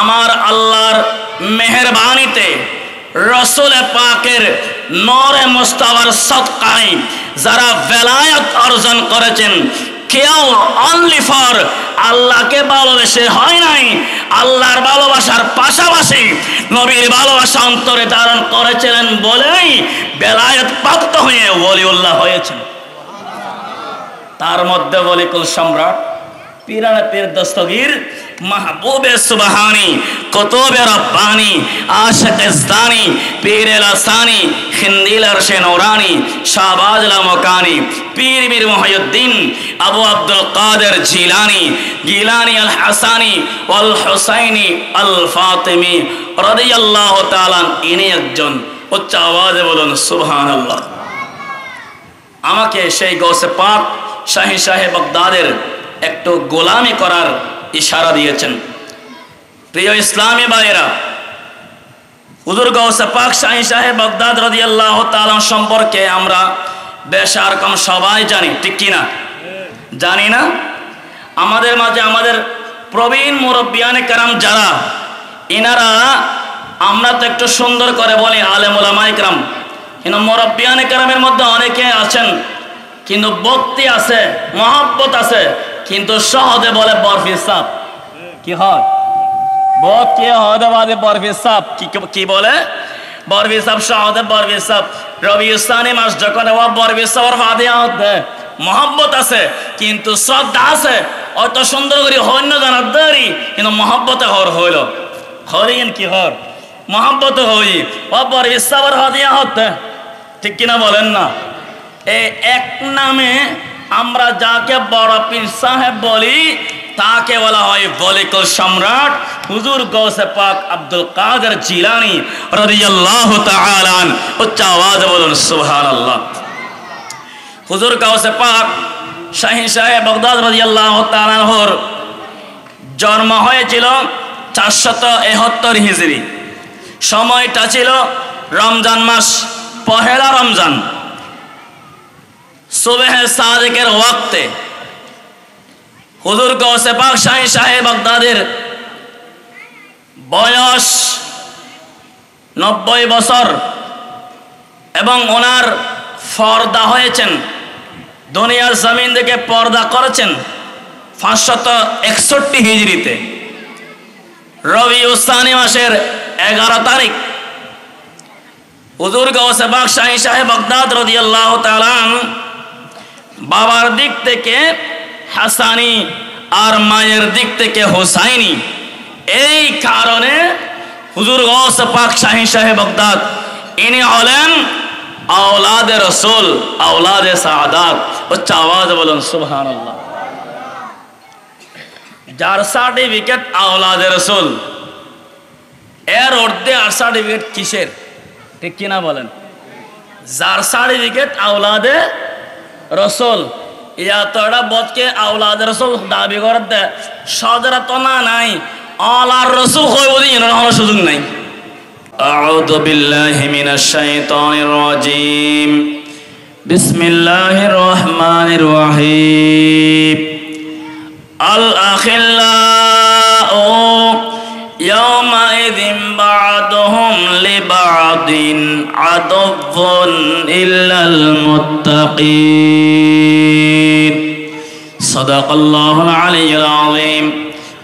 আমার আল্লাহর মেহেরবানিতে রসুল পাকের নূরে মুস্তাফার সদকায় যারা ভেলায়াত অর্জন করেছেন, কেউ অনলি ফর আল্লাহকে ভালোবেসে হয় নাই, আল্লাহর ভালোবাসার পাশাপাশি নবীর ভালোবাসা অন্তরে ধারণ করেছিলেন বলেই বেলায়েত প্রাপ্ত হয়ে ওলিউল্লাহ হয়েছেন। তার মধ্যে ওলিকুল সম্রাট পীরানে পীর দস্তগীর মাহবুবে সুবহানি কুতুবে রব্বানি আশিকে জানি পীরে লাসানি খিন্দিল আরশে নূরানি শাহবাজ লামকানি পীর মীর মুহিউদ্দিন আবু আব্দুল কাদের জিলানি গিলানি আল হাসানি ওয়াল হুসাইনি আল ফাতিমি রাদিয়াল্লাহু তাআলা ইনি একজন। উচ্চ আওয়াজে বলুন সুবহানাল্লাহ। আমাকে সেই গৌসে পাক শাহী শাহে বাগদাদের একটু গোলামি করার ইশারা দিয়েছেন। প্রিয় ইসলামী ভাইয়েরা, হুজুর গৌসে পাক শাহী শাহে বাগদাদ রাদিয়াল্লাহু তাআলা সম্পর্কে আমরা বেশ আর কম সবাই জানি, ঠিক কিনা? জানি না? আমাদের মাঝে আমাদের প্রবীণ মুরব্বিয়ানে কেরাম যারা, ইনারা আমরা তো একটু সুন্দর করে বলি আলেম উলামায়ে কেরাম, কিন্তু মুরব্বিয়ানে কেরামের মধ্যে অনেকে আছেন কিন্তু ভক্তি আছে, মহব্বত আছে, কিন্তু সহজে বলে বরফি সাপ। কি হয়? ভক্তি হদে বাদে বরফি সাপ কি বলে? বরফি সাপ সহজে বরফি সাপ। রবি ইসলামী মাস যখন বরফি সাপর ফাদিয়া হতে মহব্বত আছে কিন্তু শ্রদ্ধা আছে, অত সুন্দর করে হন্য জানার দেরি কিন্তু মহব্বতে হর হইল হরিণ কি হর মহব্বত হই ও বরফি সাপর ফাদিয়া হতে, ঠিক কিনা বলেন না? এই এক নামে আমরা যাকে বড় পীর সাহেব বলি তাকে বলা হয় ওলিকুল সম্রাট হুজুর গৌসে পাক আব্দুল কাদের জিলানী রাদিয়াল্লাহু তাআলা আন। উচ্চ আওয়াজে বলুন সুবহানাল্লাহ। হুজুর গৌসে পাক শাহী শাহে বাগদাদ রাদিয়াল্লাহু তাআলা আনহুর জন্ম হয়েছিল 471 হিজরি। সময়টা ছিল রমজান মাস, পহেলা রমজান, সুবহে সাদিকের ওয়াক্তে। হুজুর গৌসে পাক শাহী শাহে বাগদাদের বয়স 90 বছর এবং ওনার পর্দা হয়েছেন, দুনিয়ার জমিন থেকে পর্দা করেছেন 561 হিজরিতে রবিউল সানি মাসের 11 তারিখ। হুজুর গৌসে পাক শাহী শাহে বাগদাদ রাদিয়াল্লাহু তাআলা আনহু বাবার দিক থেকে হাসানি আর মায়ের দিক থেকে হুসাইনি। এই কারণে হুজুর গৌসে পাক শাহী শাহে বাগদাদ ইনি হলেন আওলাদে রাসূল, আওলাদে সাআদাত। উচ্চ আওয়াজে বলুন সুবহানাল্লাহ। যার সার্টিফিকেট আওলাদে রাসূল, এর ঊর্ধ্বে আর সার্টিফিকেট কিসের? ঠিক কিনা বলেন? যার সার্টিফিকেট আওলাদে রাসূল, ইয়াতটা বদকে আওলাদে রাসূল দাবি করতে সদরা তো না নাই, আল্লাহর রাসূল কইব দিন এর সুযোগ নাই। আউযু বিল্লাহি মিনাশ শাইতানির রাজীম। বিসমিল্লাহির রহমানির রহিম। আল আখিল্লাউ ইয়াওমাইযিন বা'দুহুম লিবা'দিন আদুও্বুন ইল্লাল মুত্তাকিন। সাদাকাল্লাহুল আলিয়্যুল আযীম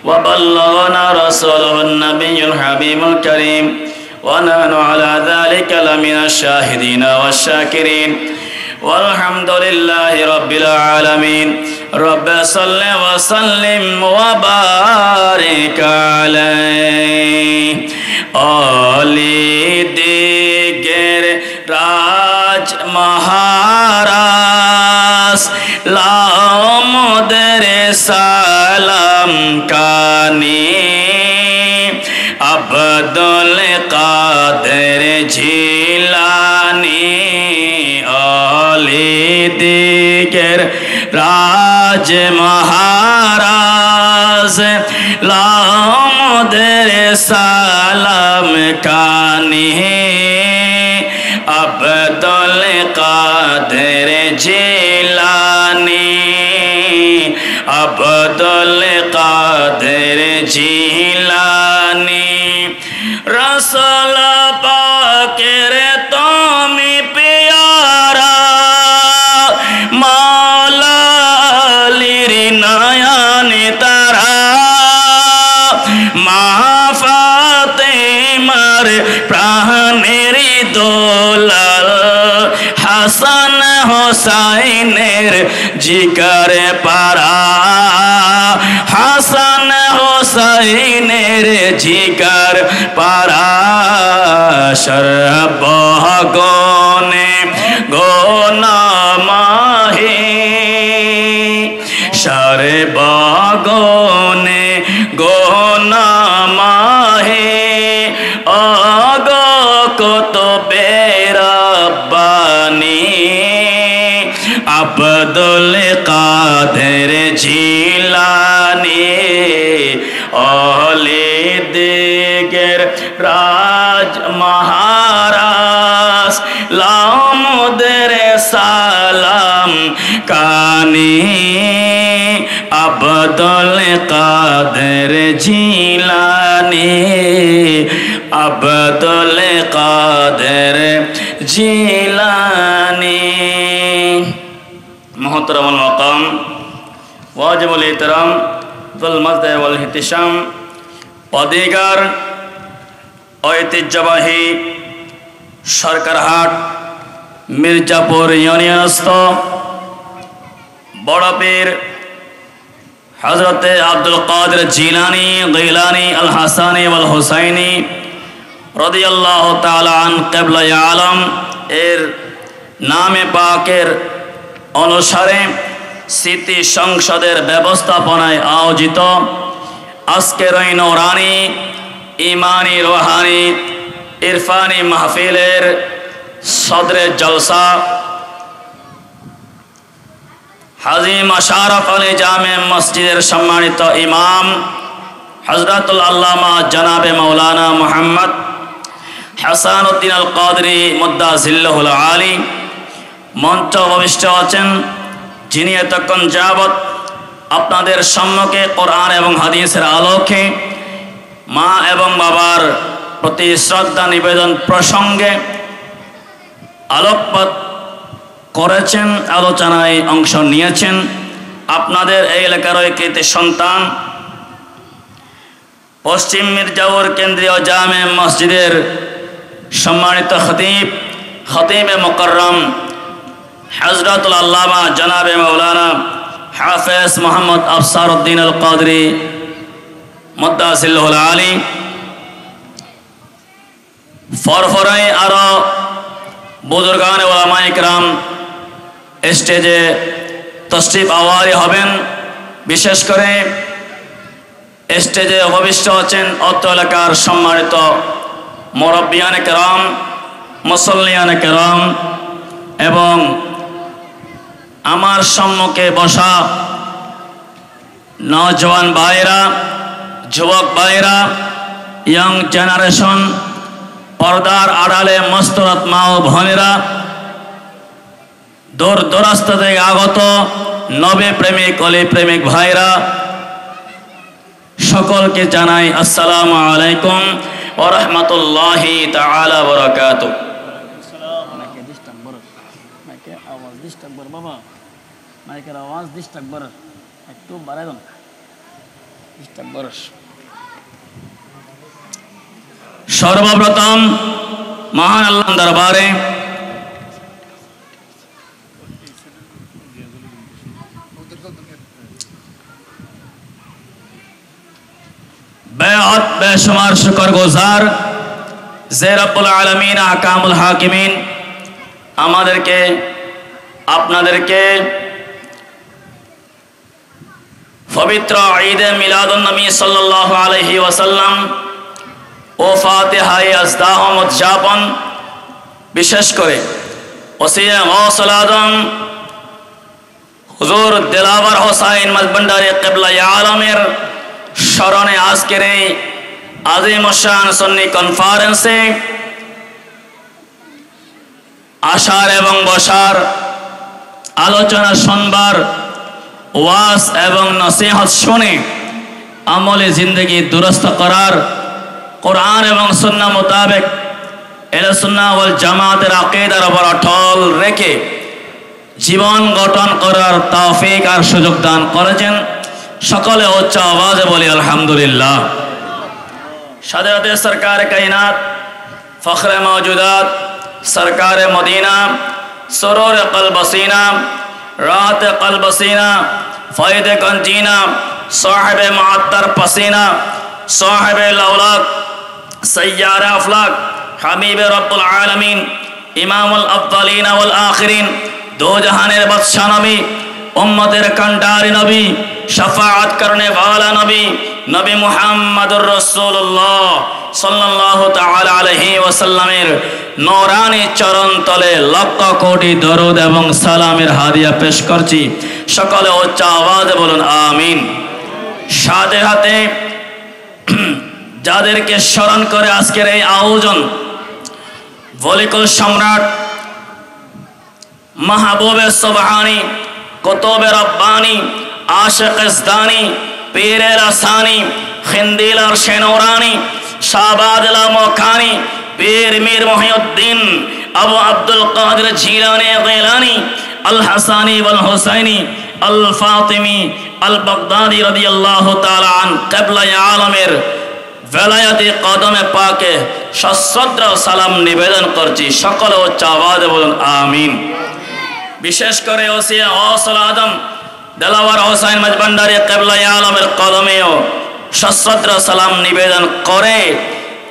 ওয়া বাল্লাগানা রাসূলুহুন নাবিয়্যুল হাবিবুল কারীম ওয়া নাহনু আলা যালিকা লামিনাশ শাহিদিনা ওয়াশ শাকিরিন ওয়ালহামদুলিল্লাহি রাব্বিল আলামিন। রব্বে সাল্লি ওয়া সাল্লিম ওয়া বারিক আলাইহি। অলি দিগের রাজ মহারাজ লামদের সালাম কানি আব্দুল কাদের জিলানী। অলি দিগের রাজ মহারাজ লামদের সালাম কানি আব্দুল কাদের জিলানী। আব্দুল কাদের জিলানী রসুল পাকের তুমি পেয়ারা মাওলালির নয়নে তারা মা ফাতেমার প্রাণের দোলাল হাসান হোসাইনের জিগার পারা হাসান হোসাইনের জিগার পারা সর্বগণে গণমাহে সর্বগণে গণমাহে অগ কত বেরাব্বানি আব্দুল কাদের জিলানী ওলি দিগের রাজ মহারাজ লামুদের সালাম কানি আব্দুল কাদের জিলানী আব্দুল কাদের জিলানী। মোহতরমুল মাকাম ওয়াজিবুল ইহতিরাম যুল মাজদা ওয়াল ইহতিশাম অধিকার ঐতিহ্যবাহী সরকারহাট মির্জাপুর ইউনিয়নস্থ বড় পীর হযরতে আব্দুল কাদের জিলানী গিলানী আল হাসানী ওয়াল হুসাইনী রাদিয়াল্লাহু তাআলা আন কিবলায়ে আলম এর নামে পাকের অনুসারে স্মৃতি সংসদের ব্যবস্থাপনায় আয়োজিত আজকের এই নূরানী ইমানি রুহানি ইরফানি মাহফিলের সদরে জলসা হাজী মোশাররফ আলী জামে মসজিদের সম্মানিত ইমাম হযরতুল আল্লামা জনাবে মাওলানা মুহাম্মদ হাসানুদ্দিন আল কাদরি মুদ্দাজিল্লাহুল আলী মঞ্চ উপবিষ্ট আছেন, যিনি এতক্ষণ যাবৎ আপনাদের সম্মুখে কোরআন এবং হাদিসের আলোকে মা এবং বাবার প্রতি শ্রদ্ধা নিবেদন প্রসঙ্গে আলোকপাত করেছেন, আলোচনায় অংশ নিয়েছেন। আপনাদের এই এলাকার কৃতি সন্তান পশ্চিম মির্জাপুর কেন্দ্রীয় জামে মসজিদের সম্মানিত খতিবে মুকররম হযরতুল আল্লামা জনাবে মাওলানা হাফেজ মোহাম্মদ আফসারউদ্দিন আল কাদরি মুদ্দাজিল্লাহুল আলী ফরফরাই আরো বুজুর্গান ওলামা ইকরাম স্টেজে তশরিফ আওয়ারি হবেন। বিশেষ করে স্টেজে উপবিষ্ট আছেন অত্র এলাকার সম্মানিত মুরব্বিয়ানে কেরাম, মুসল্লিয়ানে কেরাম এবং আমার সম্মুখে বসা নওজওয়ান ভাইরা, যুবক ভাইরা, ইয়াং জেনারেশন, পর্দার আড়ালে মস্তরত মা ও বোনেরা, দূর দূরান্ত থেকে আগত নবী প্রেমিক অলি প্রেমিক ভাইরা, সকলকে জানাই আসসালামু আলাইকুম ওয়া রাহমাতুল্লাহি তাআলা ওয়া বারাকাতুহু। সর্বপ্রথম মহান আল্লাহর দরবারে বেআত বেশুমার শুকর গুজার যে রব্বুল আলামিন আহকামুল হাকিমিন আমাদেরকে আপনাদেরকে পবিত্র ঈদে মিলাদুন নবী সাল্লাল্লাহু আলাইহি ওয়াসাল্লাম ও ফাতিহায়ে আজদাহম উদযাপন, বিশেষ করে ওসিয়ে গৌসুল আজম হুজুর দিলাওয়ার হোসাইন মাঝভান্ডারী কিবলায়ে আলমের স্মরণে আজকের এই আজিম শান সুন্নি কনফারেন্সে আসার এবং বসার, আলোচনা শুনবার, ওয়াজ এবং নসিহত শুনে আমলে জিন্দগি দুরস্ত করার, কোরআন এবং সুন্নাহ মোতাবেক আহলে সুন্নাহ ওয়াল জামাতের আকীদার উপর অটল রেখে জীবন গঠন করার তৌফিক আর সুযোগ দান করেছেন। সকলে উচ্চ আওয়াজে বলি আলহামদুলিল্লাহ। সাদাতে সরকার কায়নাত, ফখরে মওজুদাত, সরকার মদিনা, সুরুর কলবসিনা, রাহত কলবসিনা, ফয়দে গঞ্জিনা, সাহেব মুআত্তার পসিনা, সাহেব লওলাক, সৈয়ার আফলাক, হাবিব রব্বুল আলামিন, ইমামুল আফদালিন ওয়াল আখিরিন, দো জাহানের বাদশা নবী, উম্মতের কান্ডারি নবী, শাফাআত করনে ওয়ালা নবী, নবী মুহাম্মদুর রাসূলুল্লাহ সাল্লাল্লাহু তাআলা আলাইহি ওয়াসাল্লামের নূরানি চরণ তলে লক্ষ কোটি দরুদ এবং সালামের হাদিয়া পেশ করছি। সকলে উচ্চ আওয়াজে বলুন আমিন। সাথে সাথে যাদেরকে স্মরণ করে আজকের এই আয়োজন, ওলিকুল সম্রাট, মাহবুবে সুবহানি, কুতুবে রব্বানি, আশিক ইসদানি, পীরে রাসানি, খিন্দিল আর শেনুরানি, শাহবাজ লামকানি, পীর মীর মুহিউদ্দিন আবু আব্দুল কাদের জিলানী গিলানী, আল হাসানি ওয়াল হুসাইনি, আল ফাতিমি, আল বাগদাদি রাদিয়াল্লাহু তাআলা আন কিবলায়ে আলমের বেলায়াতি কদমে পাকে সশ্রদ্ধ সালাম নিবেদন করছি। সকলে উচ্চ আওয়াজে বলুন আমিন। বিশেষ করে ওসিয়া গৌসুল আজম দেলাওয়ার হোসাইন মাঝভান্ডারী কিবলায়ে আলমের কদমেও সশ্রদ্ধ সালাম নিবেদন করে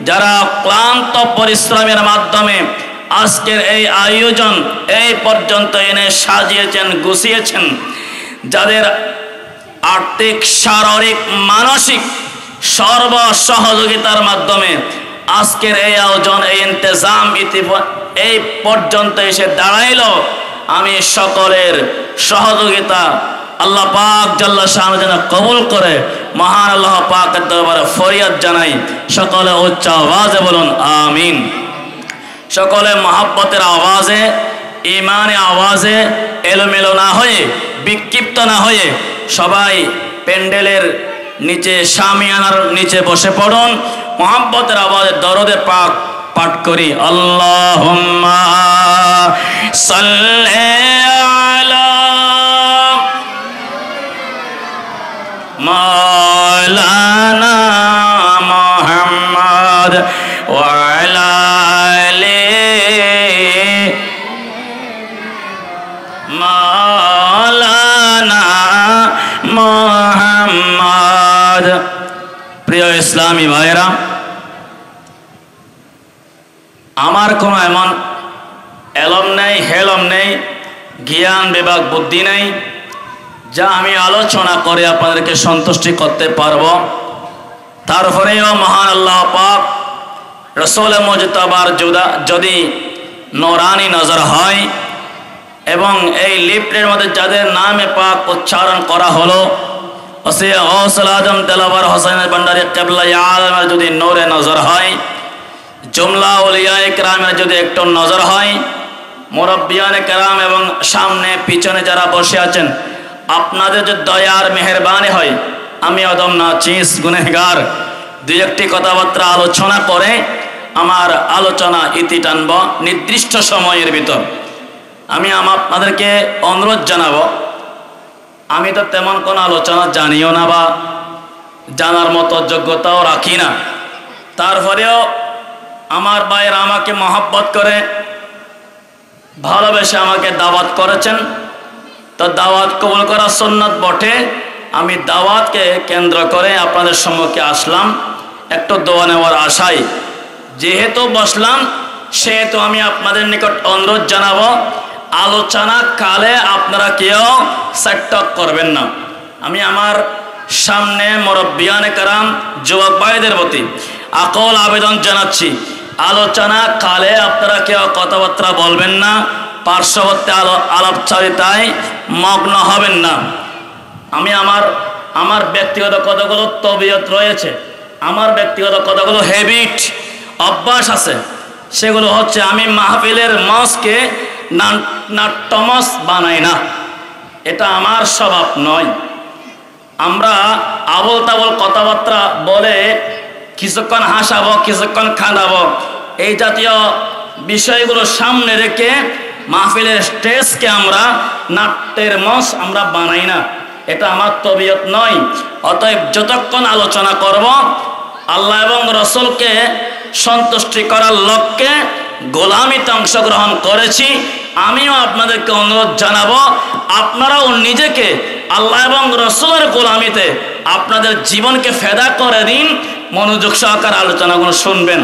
যারা ক্লান্ত পরিশ্রমের মাধ্যমে আজকের এই আয়োজন এই পর্যন্ত এনে সাজিয়েছেন, গুছিয়েছেন, যাদের আর্থিক, শারীরিক, মানসিক সর্ব সহযোগিতার মাধ্যমে আজকের এই আয়োজন, এই ইন্তেজাম এই পর্যন্ত এসে দাঁড়াইল, আমি সকলের সহযোগিতা আল্লাহ পাক জাল্লা শাআনহু যেন কবুল করে মহান আল্লাহ পাকের দরবারে ফরিয়াদ জানাই। সকলে উচ্চ আওয়াজে বলুন আমিন। সকলে মহব্বতের আওয়াজে, ইমানে আওয়াজে, এলোমেলো না হয়ে, বিক্ষিপ্ত না হয়ে সবাই প্যান্ডেলের নিচে, শামিয়ানার নিচে বসে পড়ুন। মহব্বতের আওয়াজে দরুদে পাক পাঠ করি। আল্লাহুম্মা সাল্লি আলা মাওলানা মুহাম্মদ ওয়া আলা আলি মাওলানা মুহাম্মদ। প্রিয় ইসলামী ভাইরা, আমার কোনো এমন এলম নেই, হেলম নেই, জ্ঞান বিভাগ বুদ্ধি নেই যা আমি আলোচনা করে আপনাদেরকে সন্তুষ্টি করতে পারবো। তারপরেও মহান আল্লাহ পাক রসুল মুজতাবার যদি নূরানি নজর হয় এবং এই লিফটের মধ্যে যাদের নামে পাক উচ্চারণ করা হলো, ওসিয়া গৌসুল আজম দেলাওয়ার হোসাইন ভান্ডারী কিবলায়ে আলমের যদি নূরে নজর হয়, জুমলা আউলিয়ায়ে কেরামের যদি একটু নজর হয়, মুরব্বিয়ানে কেরাম এবং সামনে পিছনে যারা বসে আছেন, আপনাদের যে দয়ার মেহেরবানি হয়, আমি অদম নাচিস গুনেহগার দুই একটি কথাবার্তা আলোচনা করে আমার আলোচনা ইতি টানব নির্দিষ্ট সময়ের ভিতর। আমি আপনাদেরকে অনুরোধ জানাবো, আমি তো তেমন কোনো আলোচনা জানিও না বা জানার মতো যোগ্যতাও রাখি না, তারপরেও আমার ভাইয়েরা আমাকে মহব্বত করে ভালোবেসে আমাকে দাওয়াত করেছেন। তো দাওয়াত কবুল করা সুন্নাত বটে। আমি দাওয়াতকে কেন্দ্র করে আপনাদের সম্মুখে আসলাম একটু দোয়া নেওয়ার আশায়। যেহেতু বসলাম সেহেতু আমি আপনাদের নিকট অনুরোধ জানাবো, আলোচনা কালে আপনারা কেউ সেটক করবেন না। আমি আমার সামনে মুরব্বিয়ানে কেরাম যুবক ভাইদের প্রতি আকল আবেদন জানাচ্ছি, আলোচনা কালে আপনারা কেউ কথাবার্তা বলবেন না, পার্শ্ববর্তী আলাপচারিতায় মগ্ন হবেন না। আমি আমার ব্যক্তিগত কতগুলো তবিয়ত রয়েছে, আমার ব্যক্তিগত কতগুলো হ্যাবিট, অভ্যাস আছে। সেগুলো হচ্ছে, আমি মাহফিলের মঞ্চকে নাট্যমঞ্চ বানাই না, এটা আমার স্বভাব নয়। আমরা আবল তাবল কথাবার্তা বলে কিছুক্ষণ হাসাবো, কিছুক্ষণ খাঁদাবো, এই জাতীয় বিষয়গুলো সামনে রেখে মাহফিলের স্টেজকে আমরা নাট্যের মঞ্চ আমরা বানাই না, এটা আমার তবিয়ত নয়। অতএব যতক্ষণ আলোচনা করব আল্লাহ এবং রসুলকে সন্তুষ্টি করার লক্ষ্যে গোলামিতে অংশগ্রহণ করেছি, আমিও আপনাদেরকে অনুরোধ জানাবো আপনারাও নিজেকে আল্লাহ এবং রসুলের গোলামিতে আপনাদের জীবনকে ফেদা করে দিন, মনোযোগ সহকারে আলোচনাগুলো শুনবেন।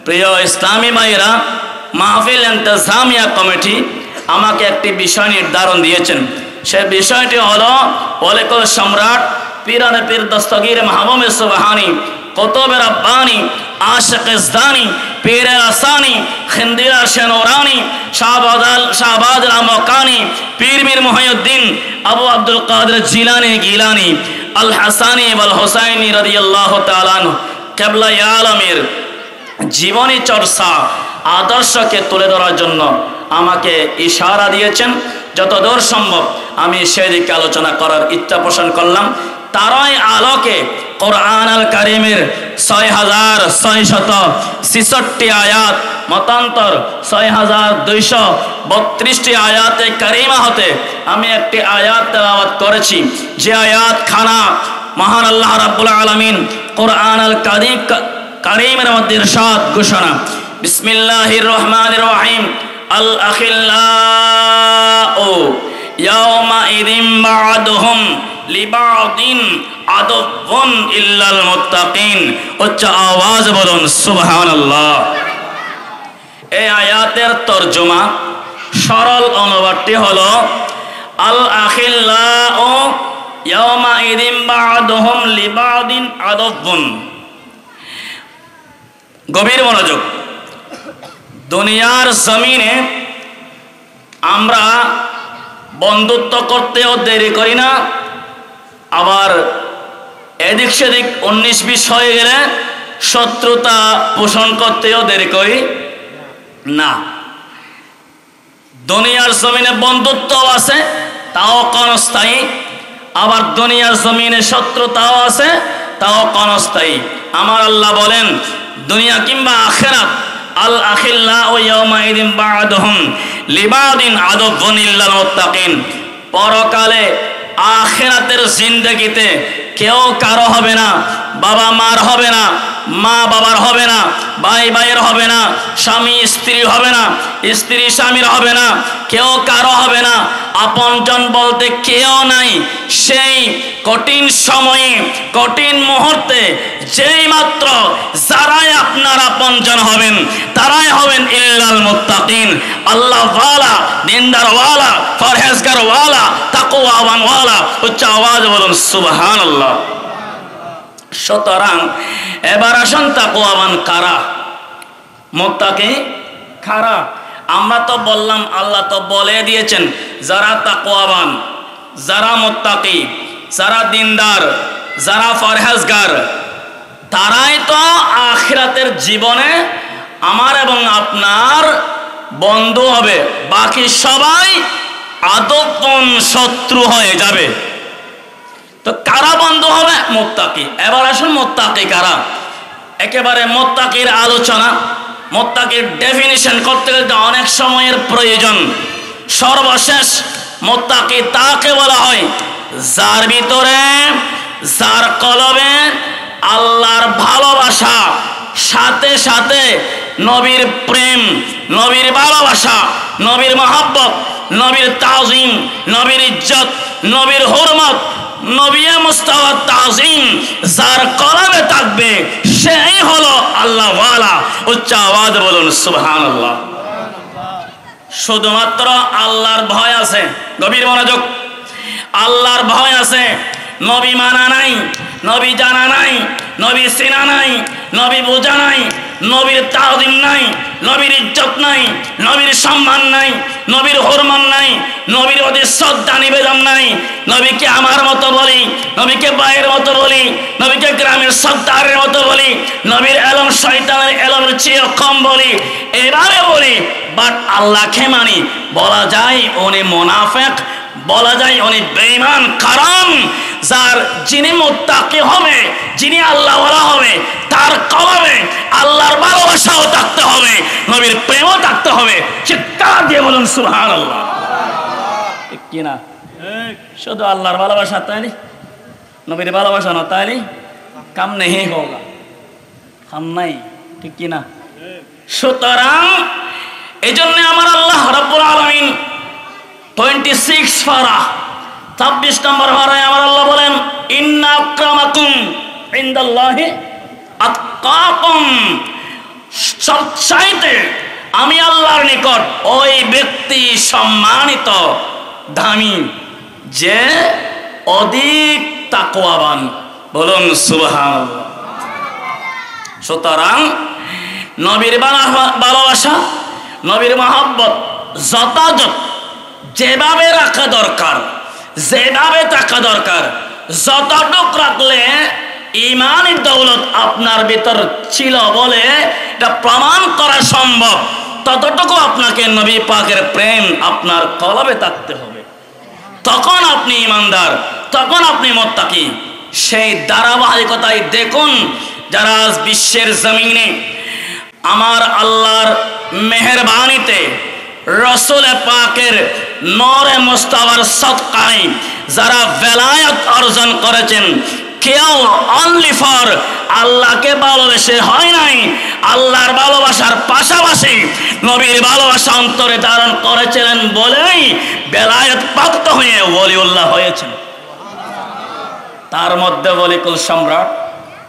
প্রিয় ইসলামী ভাইয়েরা, মাহফিল ইন্তেজামিয়া কমিটি আমাকে একটি বিষয় নির্ধারণ দিয়েছেন। সে বিষয়টি হলো ওয়ালিকুল সম্রাট পীরানে পীর দস্তগীর মাহবুব সুবহানী কুতুবে রব্বানী আশিক ইজদানী পীরে আসানি খিন্দিয়া শেনুরানি শাহবাজ আমকানি পীর মীর মুহিউদ্দিন আবু আব্দুল কাদের জিলানী গিলানী আল হাসানি ওয়াল হুসাইনি রাদিয়াল্লাহু তাআলা আনহু কিবলা আলমের জীবনী চর্চা আদর্শকে তুলে ধরার জন্য আমাকে ইশারা দিয়েছেন। যতদূর সম্ভব আমি সেদিকে আলোচনা করার ইচ্ছা পোষণ করলাম। তারই আলোকে কোরআন আল কারিমের ৬৬৬৬ আয়াত মতান্তর ৬২৩২টি আয়াতে কারিমা হতে আমি একটি আয়াত তেলাওয়াত করেছি, যে আয়াত খানা মহান আল্লাহ রাব্বুল আলামিন কোরআন আল কারিমের মধ্যে ইরশাদ ঘোষণা, বিসমিল্লাহির রহমানির রহিম, আল আখিল্লাউ ইয়াওমা ইযিম বা'দুহুম লিবা'দিন আদুওয়ুন ইল্লাল মুত্তাকিন। উচ্চ আওয়াজ বলুন সুবহানাল্লাহ। এই আয়াতের তরজমা সরল অনুবাদটি হলো আল আখিল্লাউ ইয়াওমা ইযিম বা'দুহুম লিবা'দিন আদুওয়ুন। গভীর মনোযোগ। দুনিয়ার জমিনে আমরা বন্ধুত্ব করতেও দেরি করি না, আবার এদিক সেদিক 19-20 হয়ে গেলে শত্রুতা পোষণ করতেও দেরি করি না। দুনিয়ার জমিনে বন্ধুত্ব আছে, তাও ক্ষণস্থায়ী, আবার দুনিয়ার জমিনে শত্রুতাও আছে, তাও ক্ষণস্থায়ী। আমার আল্লাহ বলেন দুনিয়া কিংবা আখিরাত, আল আখিল্লাউ ইয়াওমা ইযিম বা'দুহুম লিবা'দিন আদুওয়ুন ইল্লাল মুত্তাকিন। পরকালে আখিরাতের জিন্দেগিতে কেউ কারো হবে না, বাবা মার হবে না, মা বাবার হবে না, ভাই ভাইয়ের হবে না, স্বামী স্ত্রীর হবে না, স্ত্রী স্বামীর হবে না, কেউ কারো হবে না, আপনজন বলতে কেউ নাই। সেই কঠিন সময়ে কঠিন মুহূর্তে যেই মাত্র যারাই আপনার আপনজন হবেন তারাই হবেন ইল্লাল মুত্তাকিন, আল্লাহ ওয়ালা, দিনদার ওয়ালা, পরহেজগার ওয়ালা, তাকওয়াবান ওয়ালা। উচ্চ আওয়াজ বলুন সুবহানাল্লাহ। সুতরাং এবার আসুন তাকওয়াবান কারা, মুত্তাকি কারা। আমরা তো বললাম, আল্লাহ তো বলে দিয়েছেন যারা তাকওয়াবান, যারা মুত্তাকি, যারা দিনদার, যারা পরহেজগার, তারাই তো আখিরাতের জীবনে আমার এবং আপনার বন্ধু হবে। বাকি সবাই আদপন শত্রু হয়ে যাবে। তো কারা বন্ধু হবে? মুত্তাকি। এবার আসুন মুত্তাকি কারা। একেবারে মুত্তাকির আলোচনা, মুত্তাকির ডেফিনিশন করতে গেলে অনেক সময়ের প্রয়োজন। সর্বশেষ মুত্তাকি তাকে বলা হয় যার ভিতরে, যার কলবে আল্লাহর ভালোবাসা, সাথে সাথে নবীর প্রেম, নবীর ভালোবাসা, নবীর মহব্বত, নবীর তাজিম, নবীর ইজ্জত, নবীর হুরমত, নবী মুস্তাফা তাজিম যার কলবে থাকবে সেই হলো আল্লাহ ওয়ালা। উচ্চ আওয়াজ বলুন সুবহানাল্লাহ। শুধুমাত্র আল্লাহর ভয় আছে, গভীর মনোযোগ। আল্লাহর ভয় আছে, নবী মানা নাই, নবী জানা নাই, নবী চিনা নাই, নবী বোঝা নাই, নবীর তাজিম নাই, নবীর ইজ্জত নাই, নবীর সম্মান নাই, নবীর হুরমত নাই, নবীর প্রতি শ্রদ্ধা নিবেদন নাই। নবীকে আমার মতো বলি, নবীকে ভাইয়ের মতো বলি, নবীকে গ্রামের সর্দারের মতো বলি, নবীর এলম শয়তানের এলমের চেয়ে কম বলি, এভাবে বলি, বাট আল্লাহকে মানি। বলা যায় উনি মুনাফিক, বলা যায় উনি বেঈমান। কারণ যিনি মুত্তাকি হবে, যিনি আল্লাহওয়ালা হবে, তার কলবে আল্লাহর ভালোবাসাও থাকতে হবে, নবীর প্রেমও থাকতে হবে। চিৎকার দিয়ে বলুন সুবহানাল্লাহ। ঠিক কি না? শুধু আল্লাহর ভালোবাসা তাই নবীর ভালোবাসা না তাই কাম নেই হোগা, কাম নাই। ঠিক কি না? সুতরাং এই জন্য আমার আল্লাহ রাব্বুল আলামিন 26 পারা 26 নম্বর পারায় আমার আল্লাহ বলেন, ইন্না আক্রামাকুম ইনদাল্লাহি আতকাকুম, সবচাইতে আমি আল্লাহর নিকট ওই ব্যক্তি সম্মানিত দামি যে অধিক তাকওয়াবান। বলুন সুবহানাল্লাহ। সুতরাং নবীর ভালোবাসা, নবীর মহব্বত যথাযথ যেভাবে রাখা দরকার, যেভাবে থাকা দরকার, যতটুক রাখলে ইমানের দৌলত আপনার ভিতর ছিল বলে এটা প্রমাণ করা সম্ভব, ততটুকু আপনাকে নবী পাকের প্রেম আপনার কলবে থাকতে হবে। তখন আপনি ইমানদার, তখন আপনি মুত্তাকি। সেই ধারাবাহিকতায় দেখুন যারা আজ বিশ্বের জমিনে আমার আল্লাহর মেহেরবানিতে রসুল পাকের নূরে মুস্তাফার সদকায় যারা বেলায়েত অর্জন করেছেন, কেউ অনলি ফর আল্লাহকে ভালোবেসে হয় নাই, আল্লাহর ভালোবাসার পাশাপাশি নবীর ভালোবাসা অন্তরে ধারণ করেছিলেন বলেই বেলায়েত প্রাপ্ত হয়ে ওলিউল্লাহ হয়েছেন। তার মধ্যে ওলিকুল সম্রাট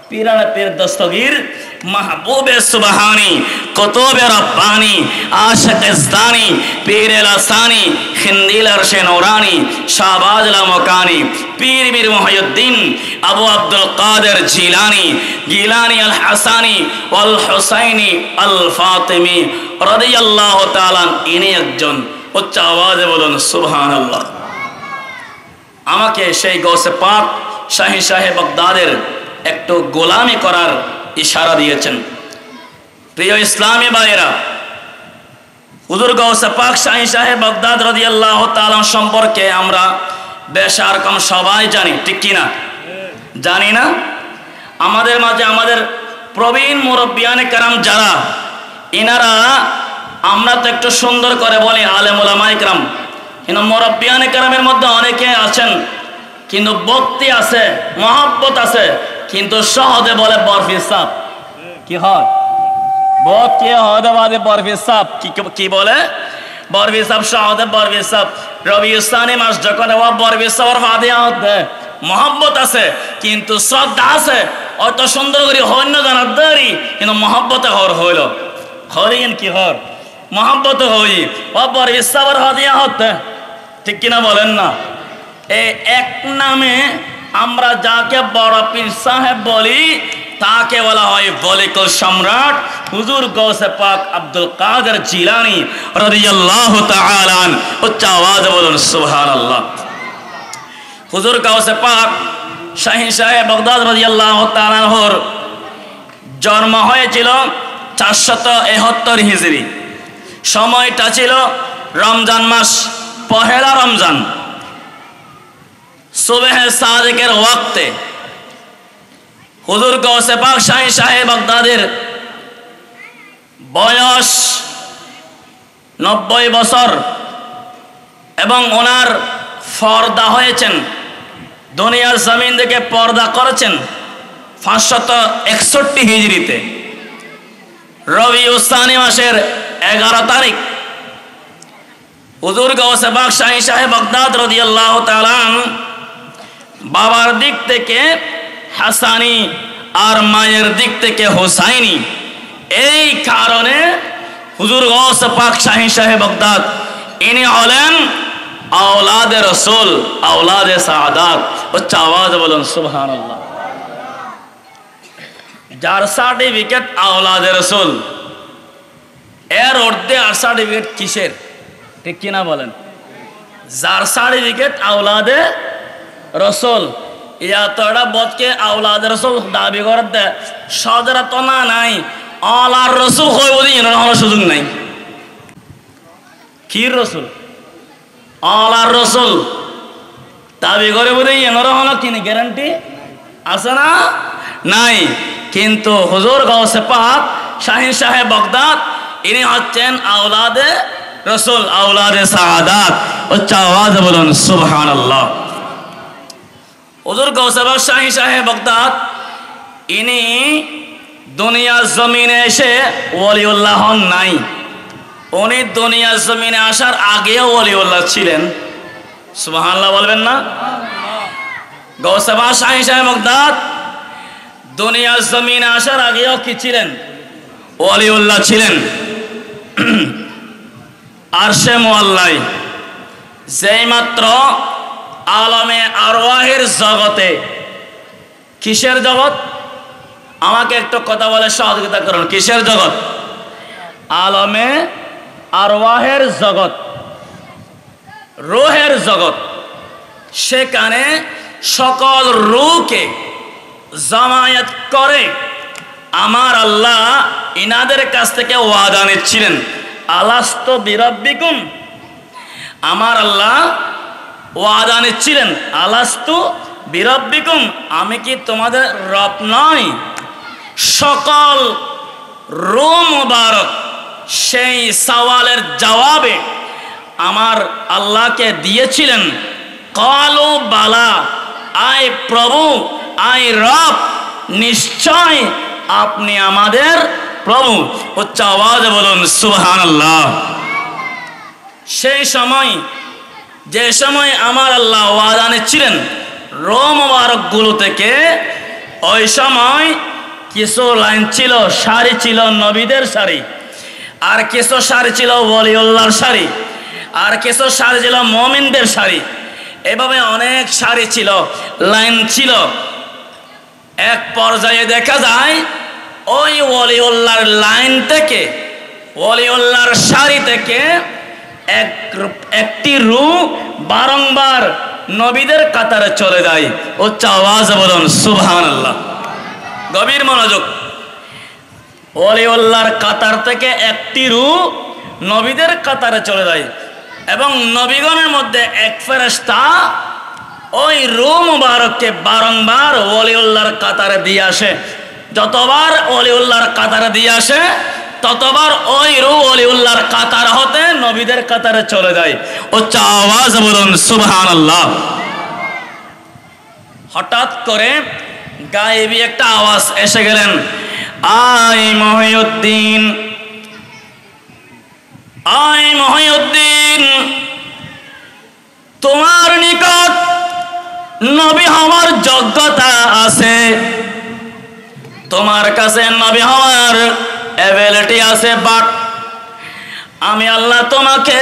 পীরানে পীর দস্তগীর महबूबे सुबहानी कुतुबे रब्बानी आशिक़े ज़दानी पीरे लासानी खिंदील अर्शे नौरानी शाहबाज लामकानी पीर मीर मुहय्यद्दीन अबू अब्दुल कादिर जीलानी गीलानी अल हसानी वल हुसैनी अल फातिमी रदियल्लाहु ताआला इनी एकजन। उच्च आवाज़े बोलुन सुबहानाल्लाह। আমাকে সেই গৌসে পাক শাহী শাহে বাগদাদের একটু গোলামি করার ইশারা দিয়েছেন। প্রিয় ইসলামী ভাইয়েরা, হুজুর গৌসে পাক শাহী শাহে বাগদাদ রাদিয়াল্লাহু তাআলা সম্পর্কে আমরা বেশ আর কম সবাই জানি, ঠিক কি না? জানি না? আমাদের মাঝে আমাদের প্রবীণ মুরব্বিয়ানে কেরাম যারা, ইনারা আমরা তো একটু সুন্দর করে বলি আলেম উলামায়ে কেরাম, কিন্তু মুরব্বিয়ানে কেরামের মধ্যে অনেকে আছেন কিন্তু ভক্তি আছে, মহব্বত আছে, কিন্তু সহজে বলে বরফি সাপ। কি হয়? ভক্তি হদে বাদে বরফি সাপ কি বলে? বরফি সাপ সহজে বরফি সাপ। রবি ইসলামী মাস যখন বরফি সাপর ফাদিয়া হতে মহব্বত আছে কিন্তু শ্রদ্ধা আছে, অত সুন্দর করে হন্য জানার দেরি কিন্তু মহব্বতে হর হইল হরিণ কি হর মহব্বত হই ও বরফি সাপর ফাদিয়া হতে, ঠিক কিনা বলেন না? এই এক নামে আমরা যাকে বড় পীর সাহেব বলি তাকে বলা হয় ওলিকুল সম্রাট হুজুর গৌসে পাক আব্দুল কাদের জিলানী রাদিয়াল্লাহু তাআলা আন। উচ্চ আওয়াজে বলুন সুবহানাল্লাহ। হুজুর গৌসে পাক শাহী শাহে বাগদাদ রাদিয়াল্লাহু তাআলা আনহুর জন্ম হয়েছিল 471 হিজরি। সময়টা ছিল রমজান মাস, পহেলা রমজান, সুবহ সাদিকের ওয়াক্তে। হুজুর গৌসে পাক শাহী শাহে বাগদাদের বয়স 90 বছর এবং ওনার পর্দা হয়েছেন, দুনিয়ার জমিন থেকে পর্দা করেছেন 561 হিজরিতে রবিউল সানি মাসের 11 তারিখ। হুজুর গৌসে পাক শাহী শাহে বাগদাদ রাদিয়াল্লাহু তাআলা বাবার দিক থেকে হাসানি আর মায়ের দিক থেকে হুসাইনি। এই কারণে হুজুর গৌসে পাক শাহী শাহে বাগদাদ ইনি হলেন আওলাদে রাসূল, আওলাদে সাআদাত। উচ্চ আওয়াজে বলুন সুবহানাল্লাহ। যার সার্টিফিকেট আওলাদে রাসূল, এর অর্ধে আর সার্টিফিকেট কিসের? ঠিক কিনা বলেন? যার সার্টিফিকেট আওলাদে রাসূল, ইয়াতটা বদকে আওলাদে রাসূল দাবি করে দে সদরা তো না নাই আল্লাহর রাসূল হই বলি এর সুযোগ নাই। কি রাসূল? আল্লাহর রসুল দাবি করে বলে এনারা হলো কিনে গ্যারান্টি আছে না নাই কিন্তু হুজুর গাউসে পাক শাহিন সাহেব বাগদাদ ইনি হচ্ছেন আওলাদে রসুল আওলাদে সাআদাত উচ্চ আওয়াজে বলুন সুবহানাল্লাহ হুজুর গাউসে পাক শাহিন সাহেব বাগদাদ ইনি দুনিয়ার জমিনে এসে ওলিউল্লাহ হন নাই উনি দুনিয়ার জমিনে আসার আগেও ওলিউল্লাহ ছিলেন সুবহানাল্লাহ বলবেন না গাউসে পাক শাহিন সাহেব বাগদাদ দুনিয়ার জমিনে আসার আগেও কি ছিলেন ওলিউল্লাহ ছিলেন আরশে মুআল্লাই যেই মাত্র আলমে আরওয়াহের জগতে কিসের জগৎ আমাকে একটু কথা বলে সহযোগিতা করুন কিসের জগৎ আলমে আরওয়াহের জগৎ রূহের জগৎ সেখানে সকল রূহকে জামায়াত করে আমার আল্লাহ ইনাদের কাছ থেকে ওয়াদা নিচ্ছিলেন আলাস্তু বিরাব্বিকুম আমার আল্লাহ ওয়াদা নিচ্ছিলেন আলাস্তু বিরাব্বিকুম আমি কি তোমাদের রব নই সকল রূহ মুবারক সেই সওয়ালের জবাবে আমার আল্লাহকে দিয়েছিলেন কালু বালা আয় প্রভু আয় রব নিশ্চয় আপনি আমাদের প্রভু উচ্চ আওয়াজে বলুন সুবহানাল্লাহ সেই সময় যে সময় আমার আল্লাহ ওয়াদা নিচ্ছিলেন রূহ মুবারকগুলো থেকে ওই সময় কিছু লাইন ছিল সারি ছিল নবীদের সারি আর কিছু সারি ছিল ওলিউল্লাহর সারি আর কিছু সারি ছিল মুমিনদের সারি এভাবে অনেক সারি ছিল লাইন ছিল এক পর্যায়ে দেখা যায় ওই ওলিউল্লাহর লাইন থেকে ওলিউল্লাহর সারি থেকে একটি রূহ বারংবার নবীদের কাতারে চলে যায় উচ্চ আওয়াজে বলুন সুবহানাল্লাহ গভীর মনোযোগ ওলিউল্লাহর কাতার থেকে একটি রূহ নবীদের কাতারে চলে যায় এবং নবীগণের মধ্যে এক ফেরেশতা ওই রূহ মুবারককে বারংবার ওলিউল্লাহর কাতারে দিয়ে আসে যতবার ওলিউল্লাহর কাতারে দিয়ে আসে ততবার ওই রূহ ওলিউল্লাহর কাতার হতে নবীদের কাতারে চলে যায় উচ্চ আওয়াজে বলুন সুবহানাল্লাহ হঠাৎ করে গায়েবী একটা আওয়াজ এসে গেলেন আয় মহিউদ্দিন আয় মহিউদ্দিন তোমার নিকট নবী হওয়ার যোগ্যতা আছে তোমার কাছে নবী হওয়ার এবিলিটি আছে বাট আমি আল্লাহ তোমাকে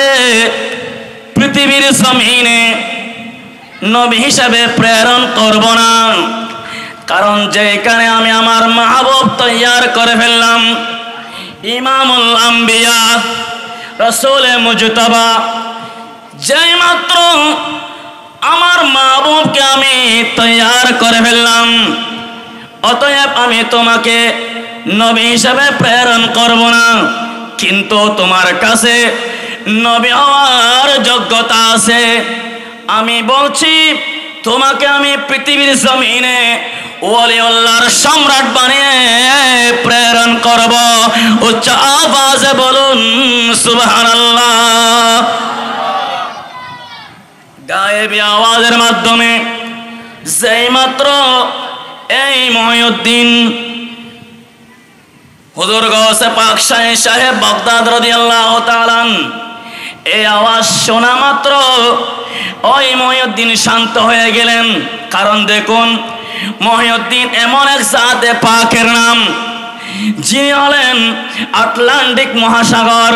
পৃথিবীর জমিনে নবী হিসাবে প্রেরণ করব না কারণ যেখানে আমি আমার মাহবুব তৈয়ার করে ফেললাম ইমামুল আম্বিয়া রাসূলে মুজতাবা যেই মাত্র আমার মাহবুবকে আমি তৈয়ার করে ফেললাম অতএব আমি তোমাকে নবী হিসাবে প্রেরণ করব না কিন্তু তোমার কাছে নবী হওয়ার যোগ্যতা আছে আমি বলছি তোমাকে আমি পৃথিবীর জমিনে ওলিউল্লাহর সম্রাট বানিয়ে প্রেরণ করব উচ্চ আওয়াজে বলুন সুবহানাল্লাহ গায়েবী আওয়াজের মাধ্যমে যেই মাত্র এই মহিউদ্দিন হুজুর গাউসে পাক শাহিন সাহেব বাগদাদ রাদিয়াল্লাহু তাআলা এই আওয়াজ শোনা মাত্র ওই মহিউদ্দিন শান্ত হয়ে গেলেন কারণ দেখুন মহিউদ্দিন এমন এক জাতে পাকের নাম যিনি হলেন আটলান্টিক মহাসাগর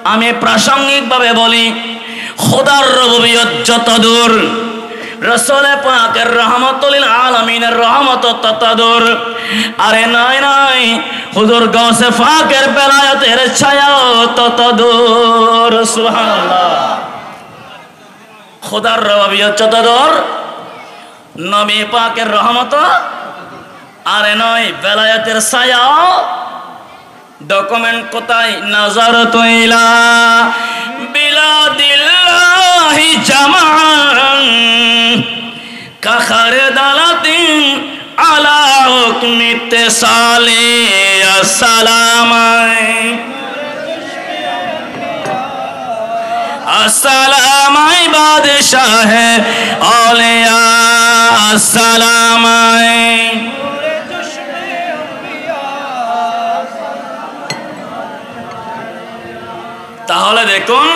আমি প্রাসঙ্গিকভাবে বলি খোদার রুবুবিয়ত যত দূর রসুলে পাকের রহমতুল আলামিনের রহমত তত দূর আরে নয় নয় হুজুর গাউসে পাকের বেলায়েতের ছায়াও তত দূর সুবহানাল্লাহ খোদার রুবুবিয়ত যত দূর নবী পাকের রহমত আরে নয় বেলায়েতের ছায়াও ডকুমেন্ট কোথায় নাজারাতু ইলা বিলাদিল্লাহি জামান কাখারে দালাতিন আলা হুকমি ইত্তিসালি আসসালামাই আসসালামাই বাদশাহ আউলিয়া আসসালামাই তাহলে দেখুন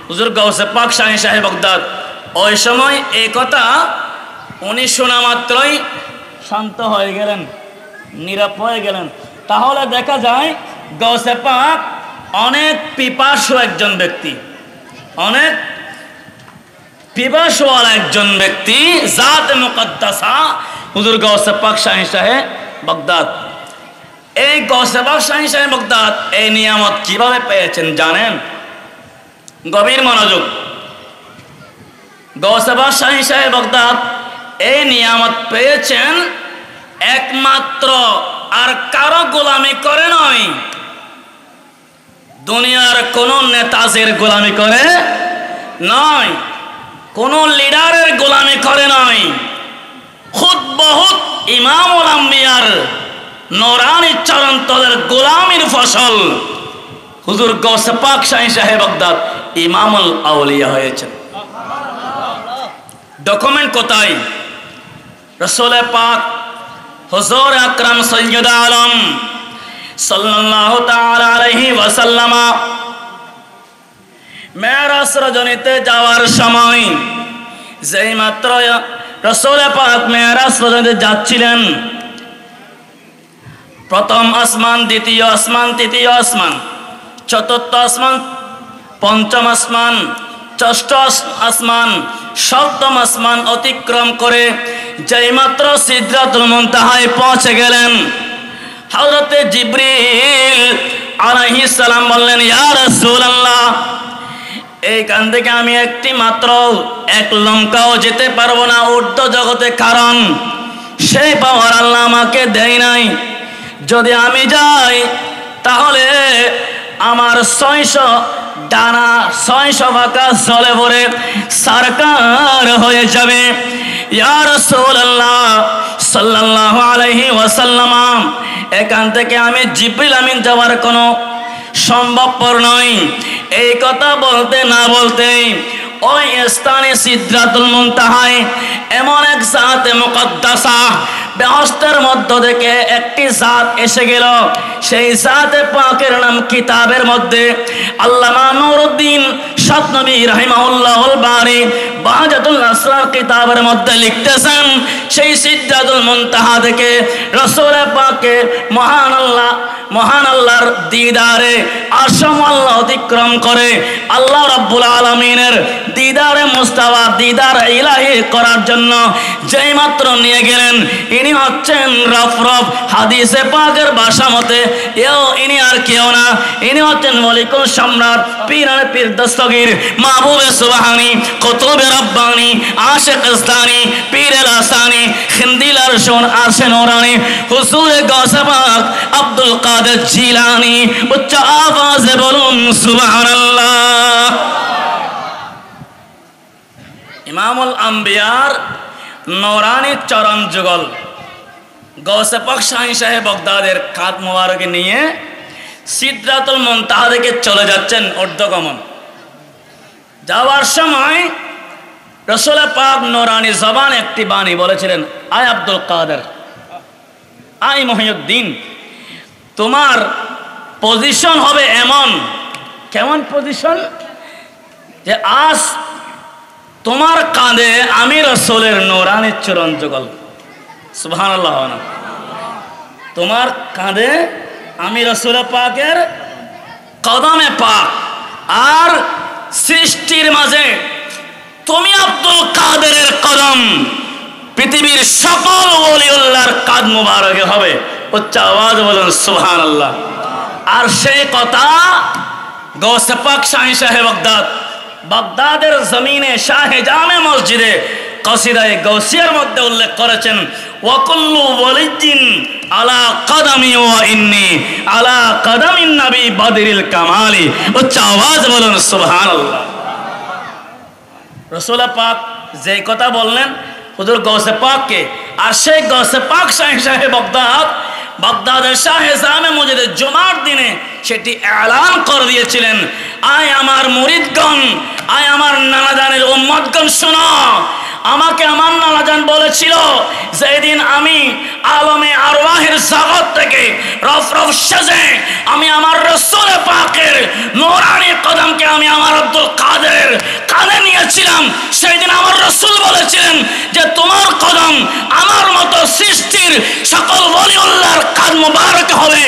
হুজুর গাউসে পাক শাহী সাহেব বাগদাদ ওই সময় এই কথা উনি শোনা মাত্রই শান্ত হয়ে গেলেন, নীরব হয়ে গেলেন। তাহলে দেখা যায় গাউসে পাক অনেক পিপাসু একজন ব্যক্তি, অনেক পিপাসওয়ালা একজন ব্যক্তি, জাত মুকদ্দাসা হুজুর গাউসে পাক শাহী সাহেব বাগদাদ। এই গাউসে পাক শাহী সাহেব বাগদাদ এই নিয়ামত কিভাবে পেয়েছেন জানেন? গভীর মনোযোগ। গাউসে পাক শাহী সাহেব বাগদাদ এই নিয়ামত পেয়েছেন একমাত্র আর কারো গোলামি করে নয়, দুনিয়ার কোন নেতাজের গোলামি করে নয়, কোন লিডারের গোলামি করে নয়, খুদ বহুত ইমামুল আম্বিয়ার নূরানী চরণ তলের গোলামির ফসল হুজুর গাউসে পাক শাহী সাহেব বাগদাদ ইমামুল আউলিয়া হয়েছেন। ডকুমেন্ট কোথায়? রাসূল পাক হুজুর আকরাম সৈয়দ আলম সাল্লাল্লাহু তাআলা আলাইহি ওয়াসাল্লাম মেরাজ রজনীতে যাওয়ার সময় যেই মাত্র রাসূল পাক মেরাজ রজনীতে যাচ্ছিলেন, প্রথম আসমান, দ্বিতীয় আসমান, তৃতীয় আসমান, চতুর্থ আসমান, পঞ্চম আসমান, ষষ্ঠ আসমান, সপ্তম আসমান অতিক্রম করে যেই মাত্র সিদরাতুল মুনতাহায় পৌঁছে গেলেন, হযরতে জিবরিল আলাইহিস সালাম বললেন, ইয়া রাসূলুল্লাহ, এইখান থেকে আমি একটি মাত্র এক লম্কাও যেতে পারবো না ঊর্ধ্ব জগতে, কারণ সেই পাওয়ার আল্লাহ আমাকে দেয় নাই। যদি আমি যাই তাহলে আমার 600 ডানা 600 বাঁকা জলে ভরে সরকার হয়ে যাবে। ইয়া রাসূলুল্লাহ সাল্লাল্লাহু আলাইহি ওয়াসাল্লাম, এখান থেকে আমি জিবরিল আমিন যাওয়ার কোনো সম্ভবপর নয়। এই কথা বলতে না বলতেই ওই স্থানে সিদরাতুল মুনতাহায় এমন এক জাতে মুকদ্দাসা বেহেশতের মধ্য থেকে একটি জাত এসে গেল। সেই জাতে পাকের নাম কিতাবের মধ্যে আল্লামা নুরউদ্দিন শাতনবী রাহিমাহুল্লাহুল বারী বাহাজাতুল আসরার কিতাবের মধ্যে লিখতেছেন, সেই সিদরাতুল মুনতাহা থেকে রাসূল পাকে মহান আল্লাহর দিদারে আসম আল্লাহ অতিক্রম করে আল্লাহ রাব্বুল আলামিনের দিদারে মুস্তাওয়া, দিদার ইলাহি করার জন্য যেই মাত্র নিয়ে গেলেন, ইনি হচ্ছেন রফরফ। হাদিসে পাকের ভাষা মতে ইনি আর কেউ না, ইনি হচ্ছেন মলিকুল সম্রাট, পীরানে পীর দস্তগীর, মাহবুবে সুবহানী, কুতুবে রব্বানী, আশিক ইসলানী, পীরে লাসানী, খিন্দিল আরশে নূরানী, হুজুর গাউসে পাক আব্দুল কাদের জিলানী। উচ্চ আওয়াজে বলুন সুবহানাল্লাহ। ইমামুল আম্বিয়ার নূরানী চরণ যুগল গাউসে পাক শাহী সাহেব বাগদাদের কাঁধ মোবারকে নিয়ে সিদরাতুল মুনতাহা থেকে চলে যাচ্ছেন ঊর্ধ্বগমন। যাওয়ার সময় রাসূল পাক নূরানী জবান একটি বাণী বলেছিলেন, আয় আব্দুল কাদের, আয় মহিউদ্দিন, তোমার পজিশন হবে এমন। কেমন পজিশন? যে আজ তোমার কাঁধে আমি রাসূলের নূরানী চরণ যুগল। সুবহানাল্লাহ। তোমার কাঁধে আমি রাসূল পাকের কদমে পাক, আর সৃষ্টির মাঝে তুমি আব্দুল কাদেরের কদম, পৃথিবীর সকল ওলিউল্লাহর কাঁধ মুবারকে হবে। উচ্চ আওয়াজ বলুন সুবহানাল্লাহ। আর সেই কথা গাউসে পাক শাহী সাহেব বাগদাদের জমিনে শাহে জামে মসজিদে কসিদায়ে গাউসিয়ার মধ্যে উল্লেখ করেছেন, ওয়াকুল্লু ওয়ালিদিন আলা কদমি ওয়া ইন্নী আলা কদমিন নবী বদরিল কামালি। উচ্চ আওয়াজ বলুন সুবহানাল্লাহ। রসুল পাক যে কথা বললেন হুজুর গৌসে পাককে, আর সেই গৌসে পাক শাহে বাগদাদ বাগদাদের শাহে জামে মসজিদে জুমার দিনে সেটি এলান করে দিয়েছিলেন, আয় আমার মুরিদগণ, আয় আমার নানাজানের উম্মতগণ শোনো, আমাকে আমার নানাজান বলেছিল যেদিন আমি আলমে আরওয়াহের জগৎ থেকে রফ রফ সেজে আমি আমার রসুল পাকের নূরানি কদমকে আমি আমার আব্দুল কাদের কাঁধে নিয়েছিলাম, সেই দিন আমার রসুল বলেছিলেন যে তোমার কদম আমার মতো সৃষ্টির সকল ওলিউল্লাহর কাঁধ মুবারক হবে।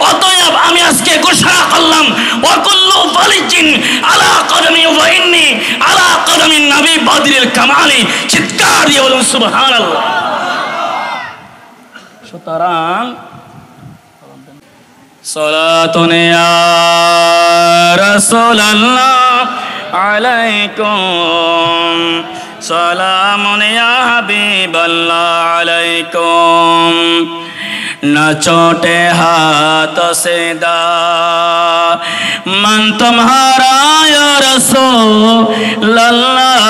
অতএব আমি আজকে ঘোষণা করলাম ওয়াকুল্লু ওয়ালিজিন আলা কদমি ওয়া ইন্নী আলা কদমিন নবী বদরিল কামালি। চিৎকার দিয়ে বলুন সুবহানাল্লাহ। সুতরাং সালাতুন ইয়া রাসূলুল্লাহ আলাইকুম, সালামুন ইয়া হাবিবাল্লাহ আলাইকুম, न छोटे हाथ से दा मन तुम्हारा या रसूल अल्लाह,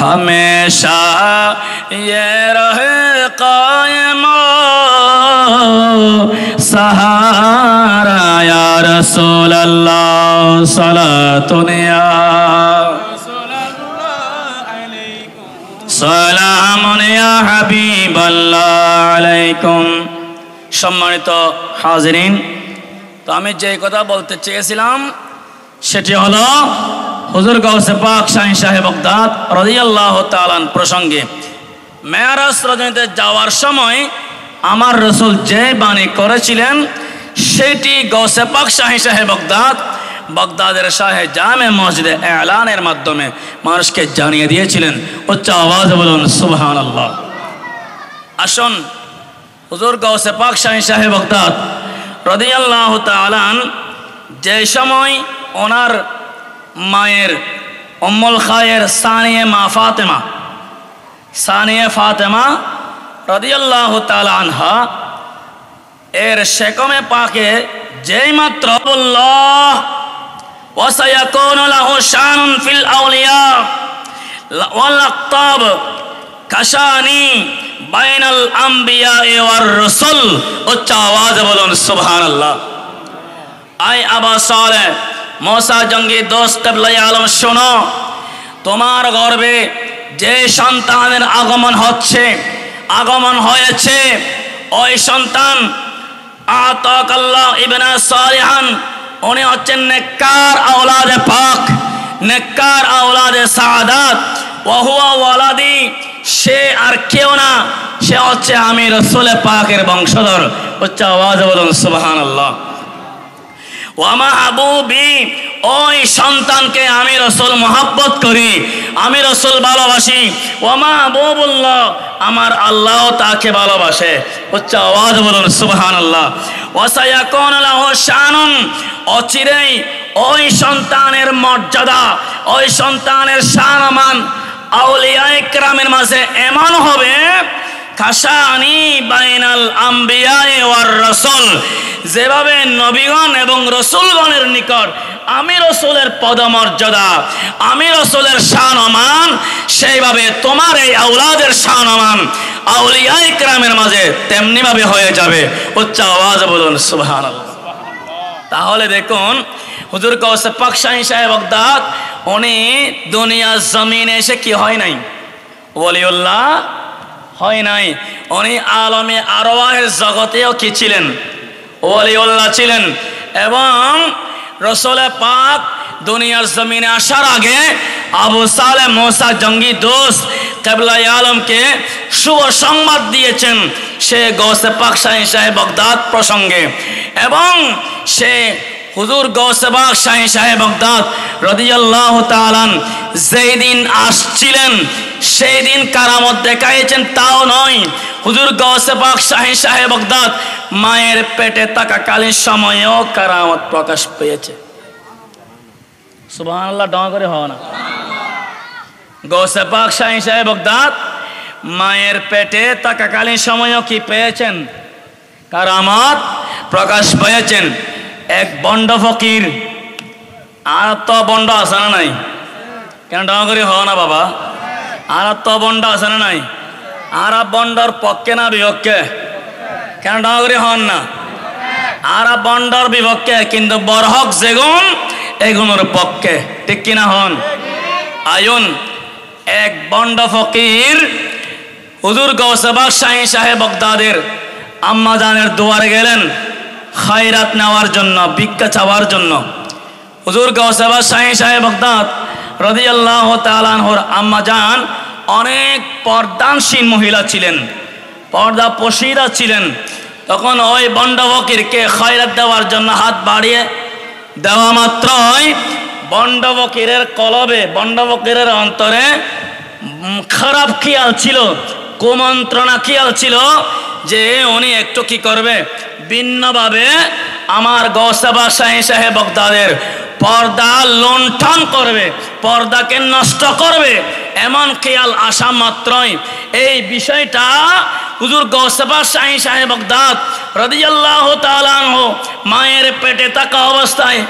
हमेशा ये रहे कायम सहारा या रसूल अल्लाह, सलातुन या সালামুন ইয়া হাবিবাল্লাহ আলাইকুম। সম্মানিত হাজিরিন, তো আমি যে কথা বলতে চেয়েছিলাম সেটি হলো হুজুর গাউসে পাক শাহী সাহেব বাগদাদ রাদিয়াল্লাহু তাআলা প্রসঙ্গে মেরাজ রজনীতে যাওয়ার সময় আমার রাসূল যে বাণী করেছিলেন সেটি গাউসে পাক শাহী সাহেব বাগদাদ বাগদাদের শাহে জামে মসজিদে এলানের মাধ্যমে মানুষকে জানিয়ে দিয়েছিলেন। উচ্চ আওয়াজে বলুন সুবহানাল্লাহ। আসুন হুজুর গাউসে পাক শাহী সাহেব বাগদাদ রাদিয়াল্লাহু তাআলা যে সময় ওনার মায়ের উম্মুল খায়ের সানিয়ে ফাতেমা রাদিয়াল্লাহু তাআলা আনহা এর শেকমে পাকে যেই মাত্র আল্লাহ وسيكون له شان في الأولياء والأقطاب كشاني بين الأنبياء والرسل। উচ্চ আওয়াজে বলুন সুবহানাল্লাহ। আই আবা সালেহ মুসা জঙ্গি দোস্ত কিবলাই আলম শোনো, তোমার গর্ভে যে সন্তানের আগমন হয়েছে ওই সন্তান আতাকাল্লাহ ইবনে সালিহান, উনি হচ্ছেন নেককার আওলাদে পাক, নেককার আওলাদে সাআদাত, ওয়া হুয়া ওয়ালাদি, সে আর কেউ না, সে হচ্ছে আমি রাসূল পাকের বংশধর। উচ্চ আওয়াজে বলুন সুবহানাল্লাহ। ওয়া মাহবুবি, ওই সন্তানকে আমি রাসূল মহব্বত করি, আমি রাসূল ভালোবাসি। ওয়া মাহবুবুল্লাহ, আমার আল্লাহ তাকে ভালোবাসে। উচ্চ আওয়াজে বলুন সুবহানাল্লাহ। ওয়া সায়াকুনু লাহু শানুন, অচিরেই ওই সন্তানের মর্যাদা, ওই সন্তানের শানমান আউলিয়ায়ে কেরামের মাঝে এমন হবে কাশানি বাইনাল আম্বিয়ায়ে ওয়ার রাসূল, যেভাবে নবীগণ এবং রাসূলগণের নিকট আমি রাসূলের পদমর্যাদা, আমি রাসূলের শানমান, সেইভাবে তোমার এই আওলাদের শানমান আউলিয়ায়ে কেরামের মাঝে তেমনি ভাবে হয়ে যাবে। উচ্চ আওয়াজে বলুন সুবহানাল্লাহ। তাহলে দেখুন হুজুর গাউসে পাক শাহী সাহেব বাগদাদ উনি দুনিয়ার জমিনে এসে কি হয় নাই, ওলিউল্লাহ হয় নাই, উনি আলমে আরওয়াহের জগতেও কি ছিলেন, ওলিউল্লাহ ছিলেন। এবং রাসূল পাক দুনিয়ার জমিনে আসার আগে আবু সালেহ মুসা জঙ্গি দোস্ত কিবলাই আলমকে শুভ সংবাদ দিয়েছেন সে গাউসে পাক শাহী সাহেব বাগদাদ প্রসঙ্গে। এবং সে হুজুর গাউসে পাক শাহী সাহেব বাগদাদ রাদিয়াল্লাহু তাআলা যেই দিন আসছিলেন সেই দিন কারামত দেখাইছেন তাও নয়, হুজুর গাউসে পাক শাহী সাহেব বাগদাদ মায়ের পেটে থাকাকালীন সময়েও কারামত প্রকাশ পেয়েছে। সুবহানাল্লাহ, ডং করে হও না। গাউসে পাক শাহী সাহেব বাগদাদ মায়ের পেটে থাকাকালীন সময়েও কি পেয়েছেন, কারামত প্রকাশ পেয়েছেন। এক বন্ড ফকির আর তো বন্ড আছে না নাই? কেন ডগরি হ না বাবা? আর তো বন্ড আছে না নাই? আর বন্ডর পক্ষে না বিপক্ষে? কেন ডগরি হন না? আর বন্ডর বিপক্ষে, কিন্তু বরহক যেগুন এগুলোর পক্ষে, ঠিক কিনা হন? আয়ুন এক বন্ড ফকির হুজুর গৌসে পাক শাহী সাহেব বাগদাদের আম্মা জানের দুয়ারে গেলেন খায়রাত নেওয়ার জন্য, ভিক্ষা চাওয়ার জন্য। হুজুর গৌসে পাক শাহী সাহেব বাগদাদ রাদিয়াল্লাহু তাআলা আনহুর আম্মা জান অনেক পর্দানশীল মহিলা ছিলেন, পর্দা পশিরা ছিলেন। তখন ওই বন্ড ফকিরকে খায়রাত দেওয়ার জন্য হাত বাড়িয়ে দেওয়া মাত্রই বন্ড ফকিরের কলবে, বন্ড ফকিরের অন্তরে খারাপ খেয়াল ছিল, কুমন্ত্রণা খেয়াল ছিল যে উনি একটু কি করবে, ভিন্নভাবে আমার গৌসে পাক শাহী সাহেব বাগদাদের পর্দা লুণ্ঠন করবে, পর্দাকে নষ্ট করবে। এমন খেয়াল আসা মাত্রই এই বিষয়টা হুজুর গৌসে পাক শাহী সাহেব বাগদাদ রাদিয়াল্লাহু তাআলা আনহু মায়ের পেটে থাকা অবস্থায়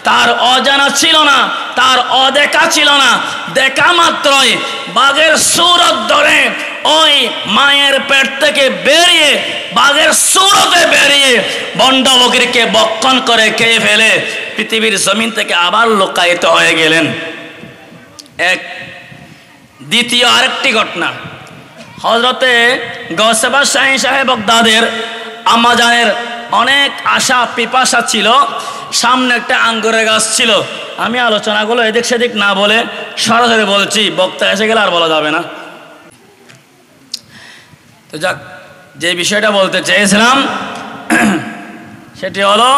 তার অজানা ছিল না, তার অদেখা ছিল না। দেখা মাত্রই বাঘের সুরত ধরে ওই মায়ের পেট থেকে বেরিয়ে, বাঘের সুরতে বেরিয়ে বন্ড ফকিরকে বক্ষণ করে খেয়ে ফেলে পৃথিবীর জমিন থেকে আবার লোকায়িত হয়ে গেলেন। এক দ্বিতীয় আরেকটি ঘটনা, হযরতে গৌসে পাক শাহী সাহেব বাগদাদের আম্মা জানের অনেক আশা পিপাসা ছিল। সামনে একটা আঙ্গুরের গাছ ছিল। আমি আলোচনাগুলো এদিক সেদিক না বলে সরাসরি বলছি, বক্তা এসে গেলে আর বলা যাবে না। তো যাক, যে বিষয়টা বলতে চেয়েছিলাম সেটি হলো,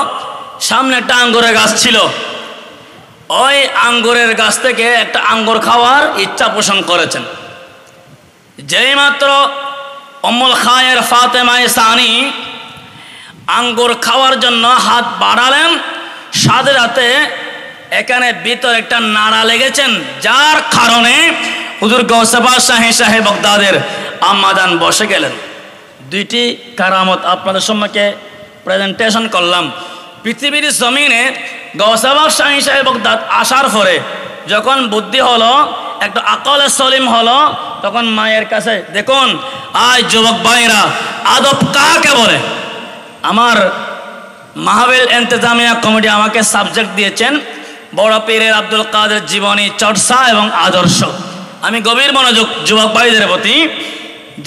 সামনে একটা আঙ্গুরের গাছ ছিল। ওই আঙ্গুরের গাছ থেকে একটা আঙ্গুর খাওয়ার ইচ্ছা পোষণ করেছেন। যেই মাত্র উম্মুল খায়ের ফাতেমা সানি আঙ্গুর খাওয়ার জন্য হাত বাড়ালেন, সাথে সাথে এখানে ভিতর একটা নাড়া লেগেছেন, যার কারণে হুজুর গৌসে পাক শাহী সাহেব বাগদাদের আম্মাজান বসে গেলেন। দুইটি কারামত আপনাদের সম্মুখে প্রেজেন্টেশন করলাম। পৃথিবীর জমিনে গৌসে পাক শাহী সাহেব বাগদাদ আসার পরে যখন বুদ্ধি হলো, একটা আকলে সলিম হলো, তখন মায়ের কাছে, দেখুন আজ যুবক ভাইরা আদব কাকে বলে। আমার মাহফিল ইন্তেজামিয়া কমিটি আমাকে সাবজেক্ট দিয়েছেন বড় পীরের আব্দুল কাদের জীবনী চর্চা এবং আদর্শ। আমি গভীর মনোযোগ যুবক ভাইদের প্রতি,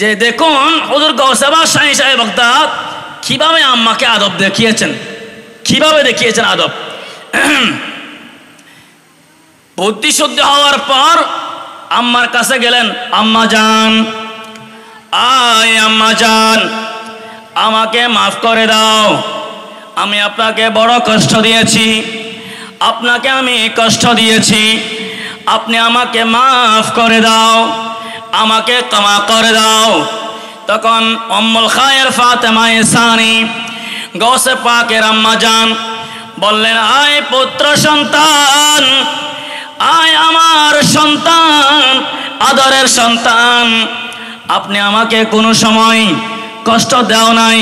যে দেখুন হুজুর গৌসে পাক শাহী সাহেব বাগদাদ কিভাবে আম্মাকে আদব দেখিয়েছেন, কিভাবে দেখিয়েছেন আদব। বুদ্ধি শুদ্ধ হওয়ার পর আম্মার কাছে গেলেন, আম্মা জান, আয় আম্মা জান, আমাকে মাফ করে দাও, আমি আপনাকে বড় কষ্ট দিয়েছি, আপনাকে আমি কষ্ট দিয়েছি, আপনি আমাকে মাফ করে দাও, আমাকে ক্ষমা করে দাও। তখন উম্মুল খায়ের ফাতেমা সানি গৌসে পাকের আম্মা জান বললেন, আয় পুত্র সন্তান, আয় আমার সন্তান, আদরের সন্তান, আপনি আমাকে কোনো সময় কষ্ট দাও নাই,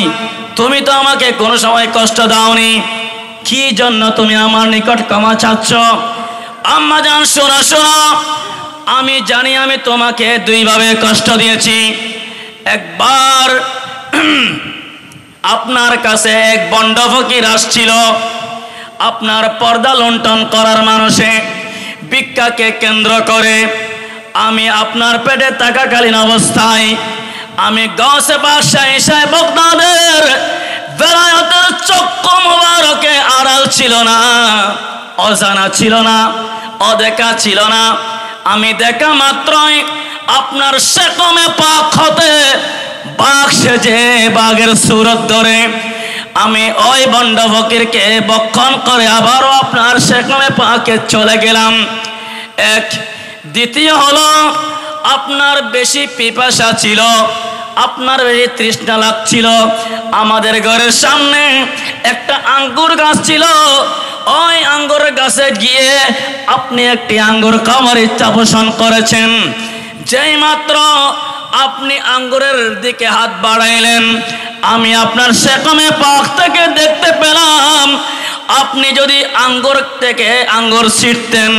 তুমি তো আমাকে কোনো সময় কষ্ট দাওনি, কি জন্য তুমি আমার নিকট ক্ষমা চাচ্ছ? আম্মা জান শোনো শোনো, আমি জানি আমি তোমাকে দুইভাবে কষ্ট দিয়েছি। একবার আপনার কাছে এক বন্ড ফকির আসছিল, আপনার পর্দা লুণ্ঠন করার মানুষে ভিক্ষাকে কেন্দ্র করে আমি আপনার পেটে থাকাকালীন অবস্থায় আমি গৌসে পাক শাহী সাহেব বাগদাদের বেলায়েতের চক্ষু মুবারকে আড়াল ছিল না, অজানা ছিল না, অদেখা ছিল না। আমি দেখা মাত্রই আপনার সেকমে পাক হতে বাঘ সেজে বাঘের সুরত ধরে আমি ওই বন্ড ফকিরকে বক্ষণ করে আবারও আপনার সেকমে পাকে চলে গেলাম। এক। দ্বিতীয় হলো, আপনার বেশি পিপাসা ছিল, আপনার বেশি তৃষ্ণা লাগছিল। আমাদের ঘরের সামনে একটা আঙ্গুর গাছ ছিল, ওই আঙ্গুর গাছে গিয়ে আপনি একটি আঙ্গুর খাওয়ার ইচ্ছা পোষণ করেছেন। যেই মাত্র আপনি আঙ্গুরের দিকে হাত বাড়াইলেন, আমি আপনার সেকমে পাক থেকে দেখতে পেলাম আপনি যদি আঙ্গুর থেকে আঙ্গুর ছিঁড়তেন,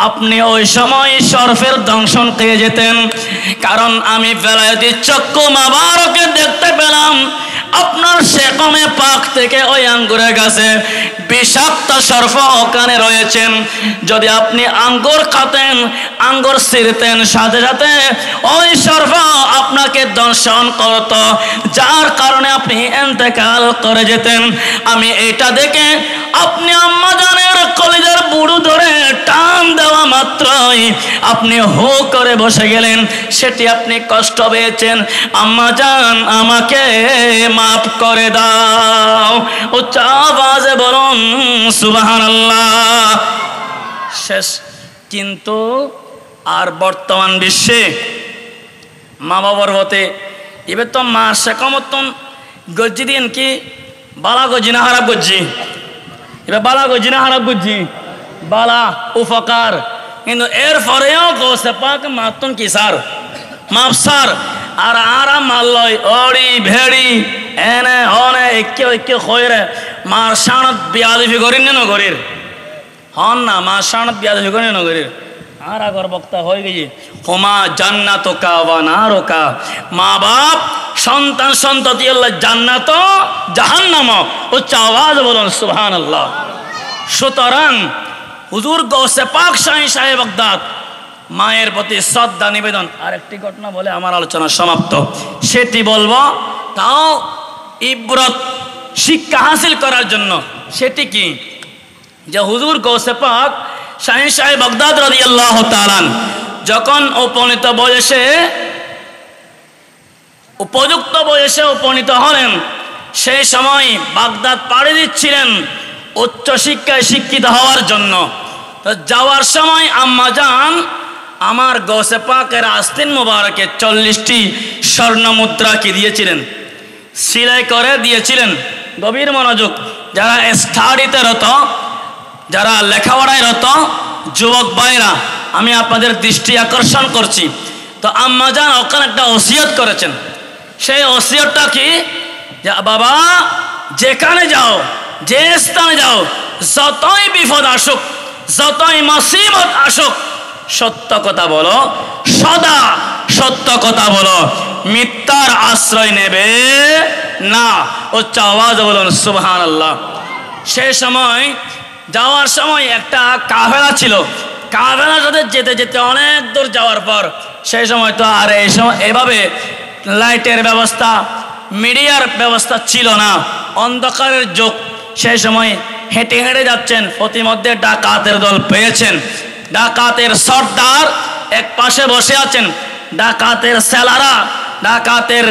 আপনি ওই সময় সরফের দংশন পেয়ে যেতেন। কারণ আমি বেলায়েতি চক্ষু মোবারকে দেখতে পেলাম আপনার সেকমে পাক থেকে ওই আঙ্গুরের গাছে বিষাক্ত সর্প ওখানে রয়েছেন। যদি আপনি আঙ্গুর খাতেন, আঙ্গুর ছিঁড়তেন, সাথে সাথে ওই সর্প আপনাকে দংশন করত, যার কারণে আপনি ইন্তেকাল করে যেতেন। আমি এটা দেখে আপনি আম্মাজানের কলিজার বুড়ো ধরে টান দেওয়া মাত্রই আপনি হো করে বসে গেলেন। সেটি আপনি কষ্ট পেয়েছেন। আম্মাজান আমাকে মাফ করে দাও। উচ্চ আওয়াজে বলুন সুবহানাল্লাহ। শেষ। কিন্তু আর বর্তমান বিশ্বে মা বাবার হতে এবার তো মা শেখমতন গজ্জি দিন কি বালা গজ্জি না হারাপ গজ্জি, এবার বালা গজ্জি না হারাপ গজ্জি, বালা উপকার। কিন্তু এরপরেও গোসে পাক মাতন কি সার মাপসার আর আরাম মাল্লয় অড়ি ভেড়ি এনে হনে একে একে খয়রে মার শানত বিয়াদিফি করিন না নগরীর হন না, মার শানত বিয়াদিফি করিন নগরীর। আর আগর বক্তা হয়ে গেছে হোমা জান্নাত কা ওয়া নারকা, মা বাপ সন্তান সন্ততি আল্লাহ জান্নাত জাহান্নাম। উচ্চ আওয়াজ বলুন সুবহানাল্লাহ। সুতরাং হুজুর গৌসে পাক শাহী সাহেব বাগদাদ মায়ের প্রতি শ্রদ্ধা নিবেদন। আরেকটি ঘটনা বলে আমার আলোচনা সমাপ্ত। সেটি বলবো, তাও ইবরত শিক্ষা হাসিল করার জন্য। সেটি কি যে হুজুর গৌসে পাক শাহী সাহেব বাগদাদ রাদিয়াল্লাহু তাআলা যখন উপনীত বয়সে উপযুক্ত বয়সে উপনীত হলেন, সেই সময় বাগদাদ পাড়ি দিচ্ছিলেন উচ্চ শিক্ষায় শিক্ষিত হওয়ার জন্য। তো যাওয়ার সময় আম্মা জান আমার গৌসে পাকের আস্তিন মোবারকে 40টি স্বর্ণ মুদ্রা কি দিয়েছিলেন, সিলাই করে দিয়েছিলেন। গভীর মনোযোগ, যারা স্টাডিতে রত, যারা লেখাপড়ায় রত যুবক ভাইরা, আমি আপনাদের দৃষ্টি আকর্ষণ করছি। তো আম্মা জান ওখানে একটা ওসিয়ত করেছেন। সেই ওসিয়তটা কি, যে বাবা যেখানে যাও, যে স্থানে যাও, যতই বিপদ আসুক, যতই মুসিবত আসুক, সত্য কথা বলো, সদা সত্য কথা বলো, মিথ্যার আশ্রয় নেবে না। উচ্চ আওয়াজ বলুন সুবহানাল্লাহ। সেই সময় যাওয়ার সময় একটা কাফেলা ছিল। কাফেলার সাথে যেতে যেতে অনেক দূর যাওয়ার পর, সেই সময় তো আর এই সময় এভাবে লাইটের ব্যবস্থা, মিডিয়ার ব্যবস্থা ছিল না, অন্ধকারের যুগ। সেই সময় হেঁটে হেঁটে যাচ্ছেন, প্রতিমধ্যে ডাকাতের দল পেয়েছেন। ডাকাতের সর্দার এক পাশে বসে আছেন, ডাকাতের সেলারা, ডাকাতের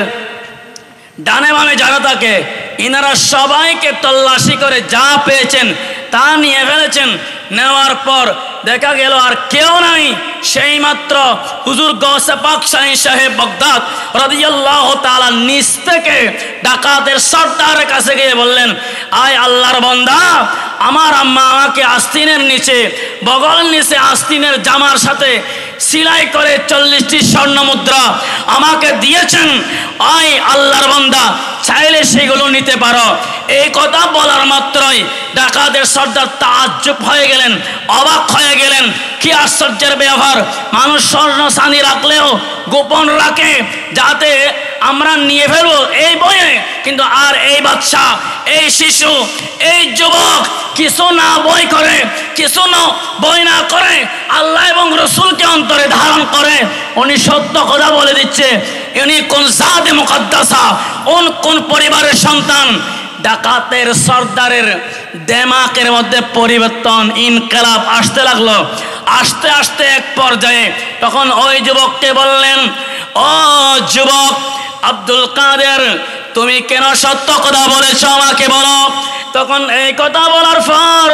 ডানে বামে যারা থাকে, ইনারা সবাইকে তল্লাশি করে যা পেয়েছেন তা নিয়ে ফেলেছেন। নেওয়ার পর দেখা গেল আর কেউ নাই, সেই মাত্র হুজুর গৌসে পাক শাহী সাহেব বাগদাদ রাদিয়াল্লাহু তাআলা নিচ থেকে ডাকাতের সর্দারের কাছে গিয়ে বললেন, আয় আল্লাহর বান্দা, আমার আম্মা আমাকে আস্তিনের নিচে, বগল নিচে আস্তিনের জামার সাথে সিলাই করে 40টি স্বর্ণ মুদ্রা আমাকে দিয়েছেন। আয় আল্লাহর বান্দা, চাইলে সেগুলো নিতে পারো। এই কথা বলার মাত্রই ডাকাতের সর্দার তাজ্জুব হয়ে গেলেন, অবাক হয়ে গেলেন। কি আশ্চর্যের ব্যাপার, মানুষ স্বর্ণ চাঁদি রাখলেও গোপন রাখে যাতে আমরা নিয়ে ফেলবো এই বয়ে, কিন্তু আর এই বাচ্চা, এই শিশু, এই যুবক কিছু না বই করে, কিছু না বই না করে, আল্লাহ এবং রসুলকে অন্তরে ধারণ করে। উনি সত্য কথা বলে দিচ্ছে, উনি কোন জাতে মুকদ্দাসা, কোন পরিবারের সন্তান। ডাকাতের সর্দারের দেমাকের মধ্যে পরিবর্তন, ইনকিলাব আসতে লাগলো। আস্তে আস্তে এক পর্যায়ে তখন ওই যুবককে বললেন, ও যুবক আব্দুল কাদের, তুমি কেন সত্য কথা বলেছ আমাকে বলো। তখন এই কথা বলার পর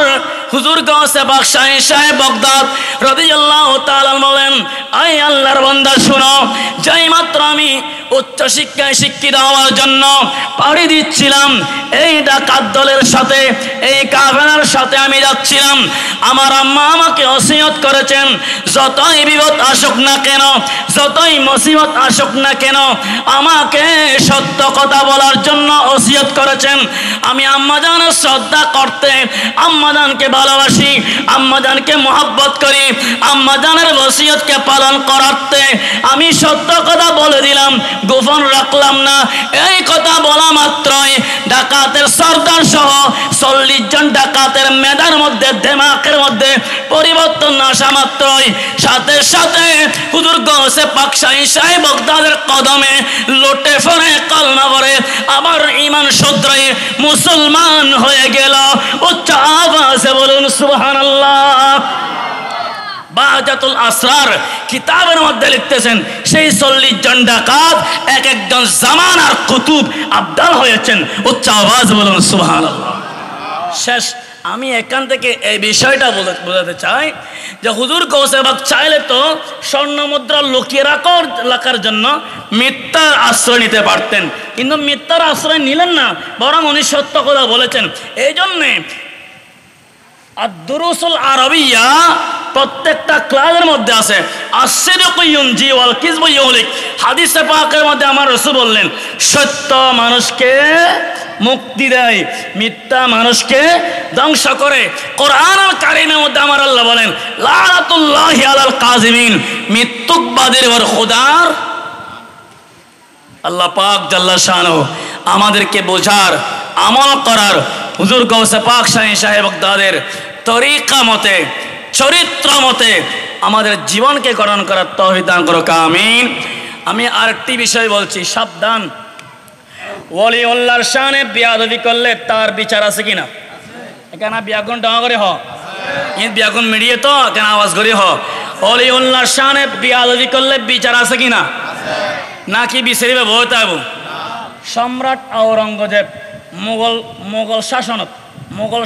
হুজুর গাউসে পাক শাহী সাহেব বাগদাদ রাদিয়াল্লাহু তাআলা বলেন, আয় আল্লাহর বান্দা শুনো, যেই মাত্র আমি উচ্চ শিক্ষায় শিক্ষিত হওয়ার জন্য পাড়ি দিচ্ছিলাম, এই ডাকাত দলের সাথে, এই কাফেলার সাথে আমি যাচ্ছিলাম, আমার আম্মা আমাকে ওসিয়ত করেছেন, যতই বিপদ আসুক না কেন, যতই মুসিবত আসুক না কেন, আমাকে সত্য কথা বলার জন্য ওসিয়ত করেছেন। আমি আম্মাজানের শ্রদ্ধা করতে, আম্মাজানকে ভালোবাসি, আম্মাজানকে মহব্বত করি, আম্মাজানের ওসিয়তকে পালন করাতে আমি সত্য কথা বলে দিলাম, গোপন রাখলাম না। এই কথা বলা মাত্রই ডাকাতের সর্দার সহ 40 জন ডাকাতের মেধার মধ্যে, দেমাকের মধ্যে পরিবর্তন আসা মাত্রই সাথে সাথে হুজুর গাউসে পাক শাহী সাহেব বাগদাদের কদমে লুটে পড়ে কলমা পড়ে আবার ঈমান শুধরে মুসলমান হয়ে গেল। উচ্চ আওয়াজে বলুন সুবহানাল্লাহ। বাহাজাতুল আসরার কিতাবের মধ্যে লিখতেছেন, সেই 40 জন ডাকাত এক একজন জামানার কুতুব আবদাল হয়েছেন। উচ্চ আওয়াজ বলুন সুবহানাল্লাহ। শেষ আমি এখান থেকে এই বিষয়টা বোঝাতে চাই যে হুজুর গাউসে পাক চাইলে তো স্বর্ণ মুদ্রা লুকিয়ে রাখার জন্য মিথ্যার আশ্রয় নিতে পারতেন, কিন্তু মিথ্যার আশ্রয় নিলেন না, বরং উনি সত্য কথা বলেছেন। এই জন্যে আদ-দুরুসুল আরাবিয়া প্রত্যেকটা ক্লাসের মধ্যে আছে, as-সিদকু ইউনজি ওয়াল কিযবু ইউহলিক। হাদিসে পাকের মধ্যে আমার রাসূল বললেন, সত্য মানুষকে মুক্তি দেয়, মিথ্যা মানুষকে ধ্বংস করে। কোরআনুল কারীমের মধ্যে আমার আল্লাহ বলেন, লানাতুল্লাহি আলাল কাযিমিন, মৃত্যুকবাদীর উপর খোদার। আল্লাহ পাক জাল্লা শানহু আমাদেরকে বোঝার, আমল করার, হুজুর গাউসে পাক শাহী সাহেব বাগদাদের তরিকা মতে, চরিত্র মতে আমাদের জীবনকে গঠন করার তৌফিক দান করুক, আমিন। আমি আরেকটি বিষয় বলছি, সাবধান। ওলিউল্লাহর শানে বেয়াদবি করলে তার বিচার আছে কিনা? এখানে ব্যাগুন ডাঙা করে হ, ব্যাগুন মিডিয়ে তো কেন আওয়াজ করে হ। ওলিউল্লাহর শানে বেয়াদবি করলে বিচার আছে কিনা? নাকি বিচারিবে বলতে হবে? সম্রাট আওরঙ্গজেব মোগল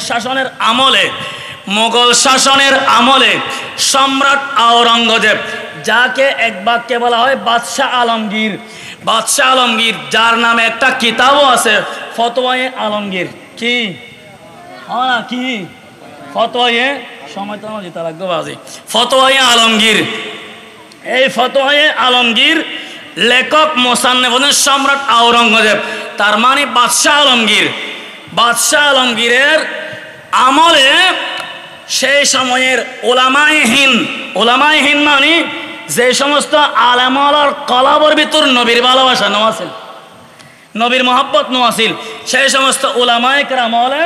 শাসনের আমলে সম্রাট আওরঙ্গজেব, যাকে এক বাক্যে বলা হয় বাদশাহ আলমগীর, যার নামে একটা কিতাবও আছে, ফতোয়ায়ে আলমগীর। কি কি ফতোয়ায়ে, সময় তো যেতে লাগবে বাজি, ফতোয়ায়ে আলমগীর। এই ফতোয়ায়ে আলমগীর লেখক মোসান্নেফ বলেন সম্রাট আওরঙ্গজেব, তার মানে বাদশাহ আলমগীরের আমলে সেই সময়ের ওলামায়ে হিন্দ মানে যে সমস্ত আলেমার কলাবর ভিতর নবীর ভালোবাসা নওয়াছিল, নবীর মহব্বত নওয়াছিল, সেই সমস্ত ওলামায়ে কেরাম আমলে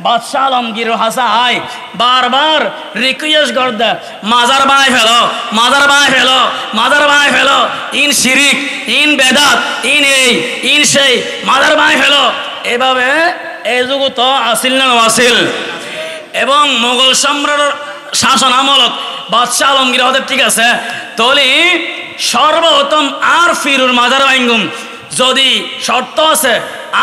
বাদশাহ আলমগীর হাসায় বারবার রিকোয়েস্ট করতে, মাজার বানায় ফেলো, ইন শিরিক, ইন বেদাত, ইন এই ইন সেই, মাজার বানায় ফেলো। এভাবে এই যুগ তো আসিল না নওয়াছিল। এবং মোগল সম্রাটের শাসন আমলত বাদশাহ আলমগীর হতে ঠিক আছে, তলি সর্বপ্রথম আর ফিরুর মাজার ভাঙ্গুম, যদি শর্ত আছে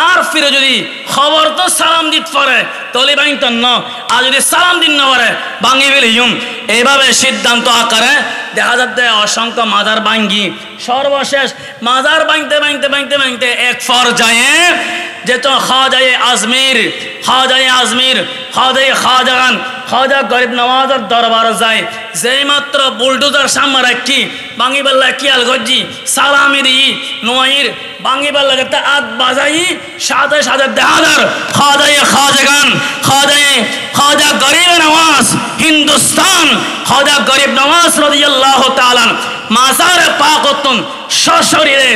আর ফিরে যদি খবর তো সালাম দিতে পারে তলি ভাঙতেন ন, আর যদি সালাম দিন না পারে ভাঙি ফেলিম। এইভাবে সিদ্ধান্ত আকারে দেখা যাচ্ছে অসংখ্য মাজার ভাঙ্গি, সর্বশেষ মাজার ভাঙতে এক পর্যায়ে যেত খাজায়ে আজমির, খাজা গরিব নওয়াজের দরবার যায়, যেই মাত্র বুলডোজার সামনে রাখি ভাঙি বেল্লা কিয়াল গজ্জি সালামি দিই নোয়াইর ভাঙি বেল্লা যেতে আত বাজাই, সাথে দেহাদার খাজা গরিব নওয়াজ হিন্দুস্তান, খাজা গরিব নওয়াজ রাদিয়াল্লাহু তাআলা মাজারে পাক হতেন সশরীরে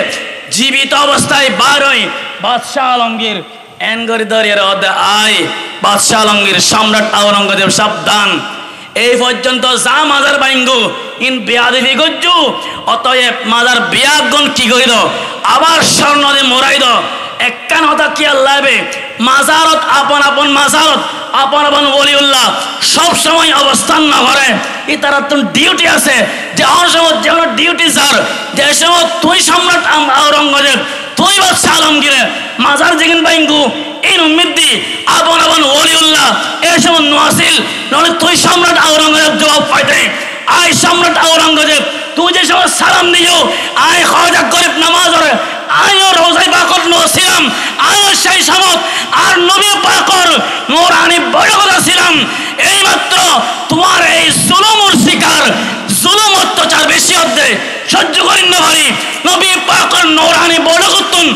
জীবিত অবস্থায় বার হই। বাদশাহ আলমগীর এনগরিদরের বাদশাহ আলমগীর সম্রাট আওরঙ্গজেব সাবধান, এই পর্যন্ত যা মাজার বাইঙ্গু ইন বেয়াদবি গজ্জু, অতএব মাজার বিয়াগন কি করিল আবার স্বর্ণ দিয়ে মোরাই দ একখান হতা কি আল্লাহ মাজারত আপন আপন ওলিউল্লাহ সব সময় অবস্থান না করে, ই তারা তো ডিউটি আছে, যে সময় যেমন ডিউটি স্যার, যে সময় তুই সম্রাট আওরঙ্গজেব, তুই বাদশাহ আলমগীরে মাজার যেখান বাইঙ্গু এই উম্মিদি আপন ওলিউল্লাহ এই সময় নোয়াসিল নলে তুই সম্রাট আওরঙ্গজেব জবাব পাইতে আয় সম্রাট আওরঙ্গজেব তুই যে সময় সালাম দিও আয় খাজা গরিব নামাজ ওরে আয়ও রোজাই পাকর নছিলাম আয়ও সেই সময় আর নবী পাকর নূরানি বয়গতা ছিলাম এইমাত্র তোমার এই জুলুমের শিকার জুলুম অত্যাচার বেশি হতে সহ্য করেন না ভাই নবী পাকর নূরানি বয়গতুন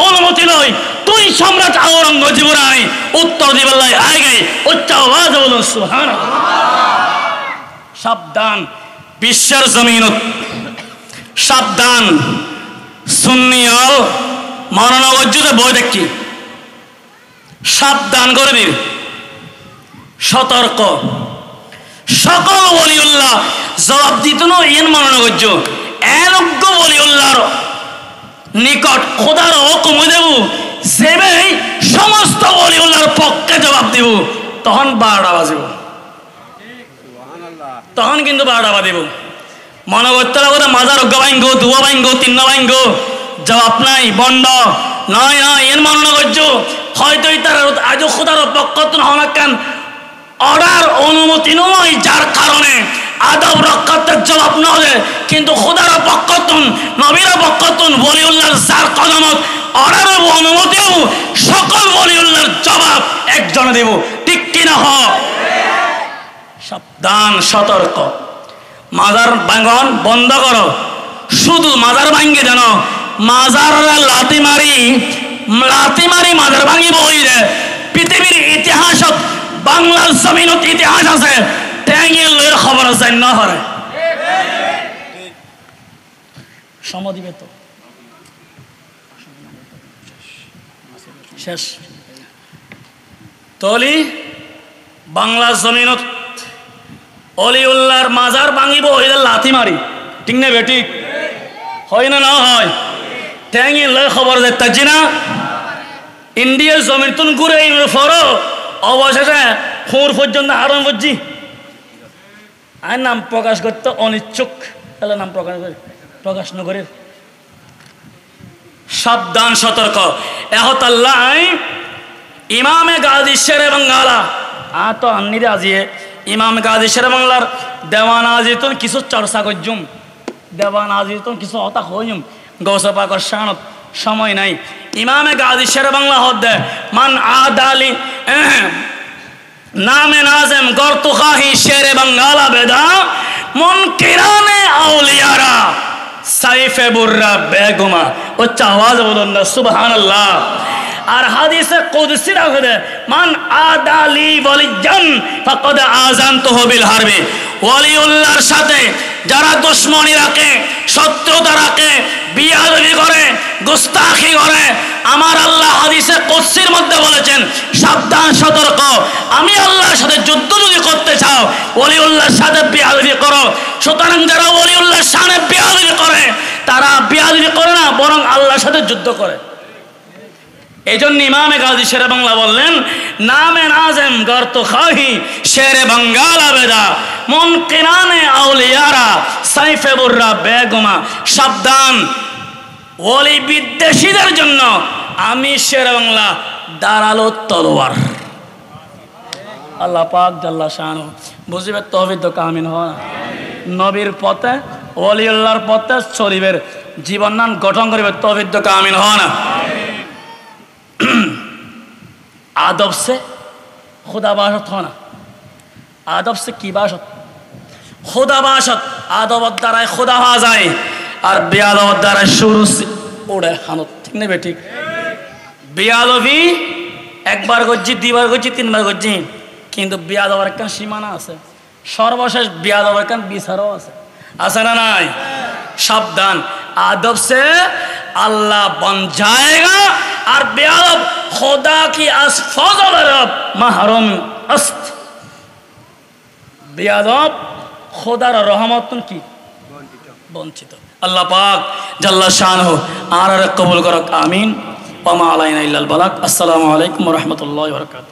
অনুমতি নয় তুই সম্রাট আওরঙ্গজেবের আয় উত্তর দিবাল্লাই আয় গে উচ্চ আওয়াজ বলুন সুবহানাল্লাহ। সাবধান বিশ্বের জমিনত সাবধান সুন্নিয়ল মরণগজ্জুতে বই দেখি সাবধান করে দিন সতর্ক সকল ওলিউল্লাহ জবাব দিত না ইন মরণগজ্জ এরজ্ঞ ওলিউল্লাহর নিকট খোদার হুকুম দেব সেবে সমস্ত ওলিউল্লাহর পক্ষে জবাব দিব তখন 12টা বাজিব তখন কিন্তু 12টা বাজিব মনে করতে লাগবে মাজার অজ্ঞ বাইঙ্গ দুয়া বাইঙ্গ তিন্ন বাইঙ্গ জবাব নাই বন্ড নয় নয় এর মনে করছো হয়তো তার আজও খোদার পক্ষতন হনাকান অর্ডার অনুমতি নয় যার কারণে আদব রক্ষাতের জবাব নয় কিন্তু খোদার পক্ষতন নবীর পক্ষতন ওলিউল্লাহর যার কদমত অর্ডার অনুমতিও সকল ওলিউল্লাহর জবাব একজনে দেব ঠিক কিনা হ সাবধান সতর্ক মাজার ভাঙন বন্ধ করো শুধু মাজার ভাঙ্গে জানো মাজার লাতি মারি মাজার ভাঙিব হইলে পৃথিবীর ইতিহাসত বাংলার জমিনত ইতিহাস আছে ট্যাঙ্গের লয়ের খবর আছে না পারে সময় দিবে তো শেষ তলি বাংলার জমিনত অলিউল্লাহর মাজার ভাঙিব হইলে লাথি মারি ঠিক না বেঠিক হয় না না হয় ট্যাঙ্গি লয় খবর দেখতে না ইন্ডিয়ার জমির তুন ঘুরে ফরো অবশেষে খুর পর্যন্ত আরম্ভ করছি আর নাম প্রকাশ করতে অনিচ্ছুক তাহলে নাম প্রকাশ নগরের সাবধান সতর্ক এহতাল্লাহ ইমামে গাজী শেরে বাঙ্গালা তো আন্নি আজিয়ে ইমাম গাজী শেরে বাংলার দেওয়ান আজিতন কিছু চর্চা করজুম দেওয়ান আজিতন কিছু হতা হইম গৌসা পাকর শানত সময় নাই ইমামে গাজী শেরে বাংলা হদ্দে মান আদালি নামে নাজেম গর্তুখাহি শেরে বাঙ্গালা বেদা মন কিরানে আউলিয়ারা সাইফে বুর্রা বেগুমা উচ্চ আওয়াজ বলুন না সুবহানাল্লাহ। আর হাদিসে কুদসি রাখে মান আদালি ওয়ালিজান ফাকাদ আযানতুহু বিল হারবি ওয়ালিউল্লাহর সাথে যারা দুশমনি রাখে শত্রুতা রাখে বিয়াদবি করে গুস্তাখি করে আমার আল্লাহ হাদিসে কুদসির মধ্যে বলেছেন সাবধান সতর্ক আমি আল্লাহর সাথে যুদ্ধ যদি করতে চাও ওলিউল্লাহর সাথে বিয়াদবি করো সুতরাং যারা ওলিউল্লাহর সাথে বিয়াদবি করে তারা বিয়াদবি করে না বরং আল্লাহর সাথে যুদ্ধ করে এই জন্য ইমামে গাজী শেরে বাংলা বললেন নামে নাজেম গর্তুখাহি শেরে বাঙ্গালা বেদা মন কিরানে আউলিয়ারা সাইফে বুর্রা বেগুমা সাবধান ওলি বিদ্বেষীদের জন্য আমি শেরে বাংলা দাঁড়ালো তলোয়ার আল্লাহ পাক জাল্লা শানু বুঝিবে তৌফিক তো কামিন হয় নবীর পথে ওলিউল্লাহর পথে শরীফের জীবন নাম গঠন করিবে তৌফিক তো কামিন হয় না आदब से खुदा बाशत होना आदब से की बाशत खुदा बाशत आदब द्वारा खुदा आ जाए और बेआदब द्वारा शुरू से उड़े हानत ठीक नहीं बेटी बेआदबी एक बार गज्जी दुइबार गज्जी तीनबार गज्जी किन्तु बेआदबर एक सीमाना आछे सर्वशेष बेआदबर एक বিচারও আছে আছে না নাই सावधान आदब से अल्लाह बन जाएगा और बेअदब खुदा की फजल रब महरम अस्त बेअदब खुदार रहमत की वंचित अल्लाह पाक जल्ला शानहु आर कबूल करक आमीन व मा अलैना इल्लाल बलाग। अस्सलामु अलैकुम व रहमतुल्लाहि व बरकातुहू।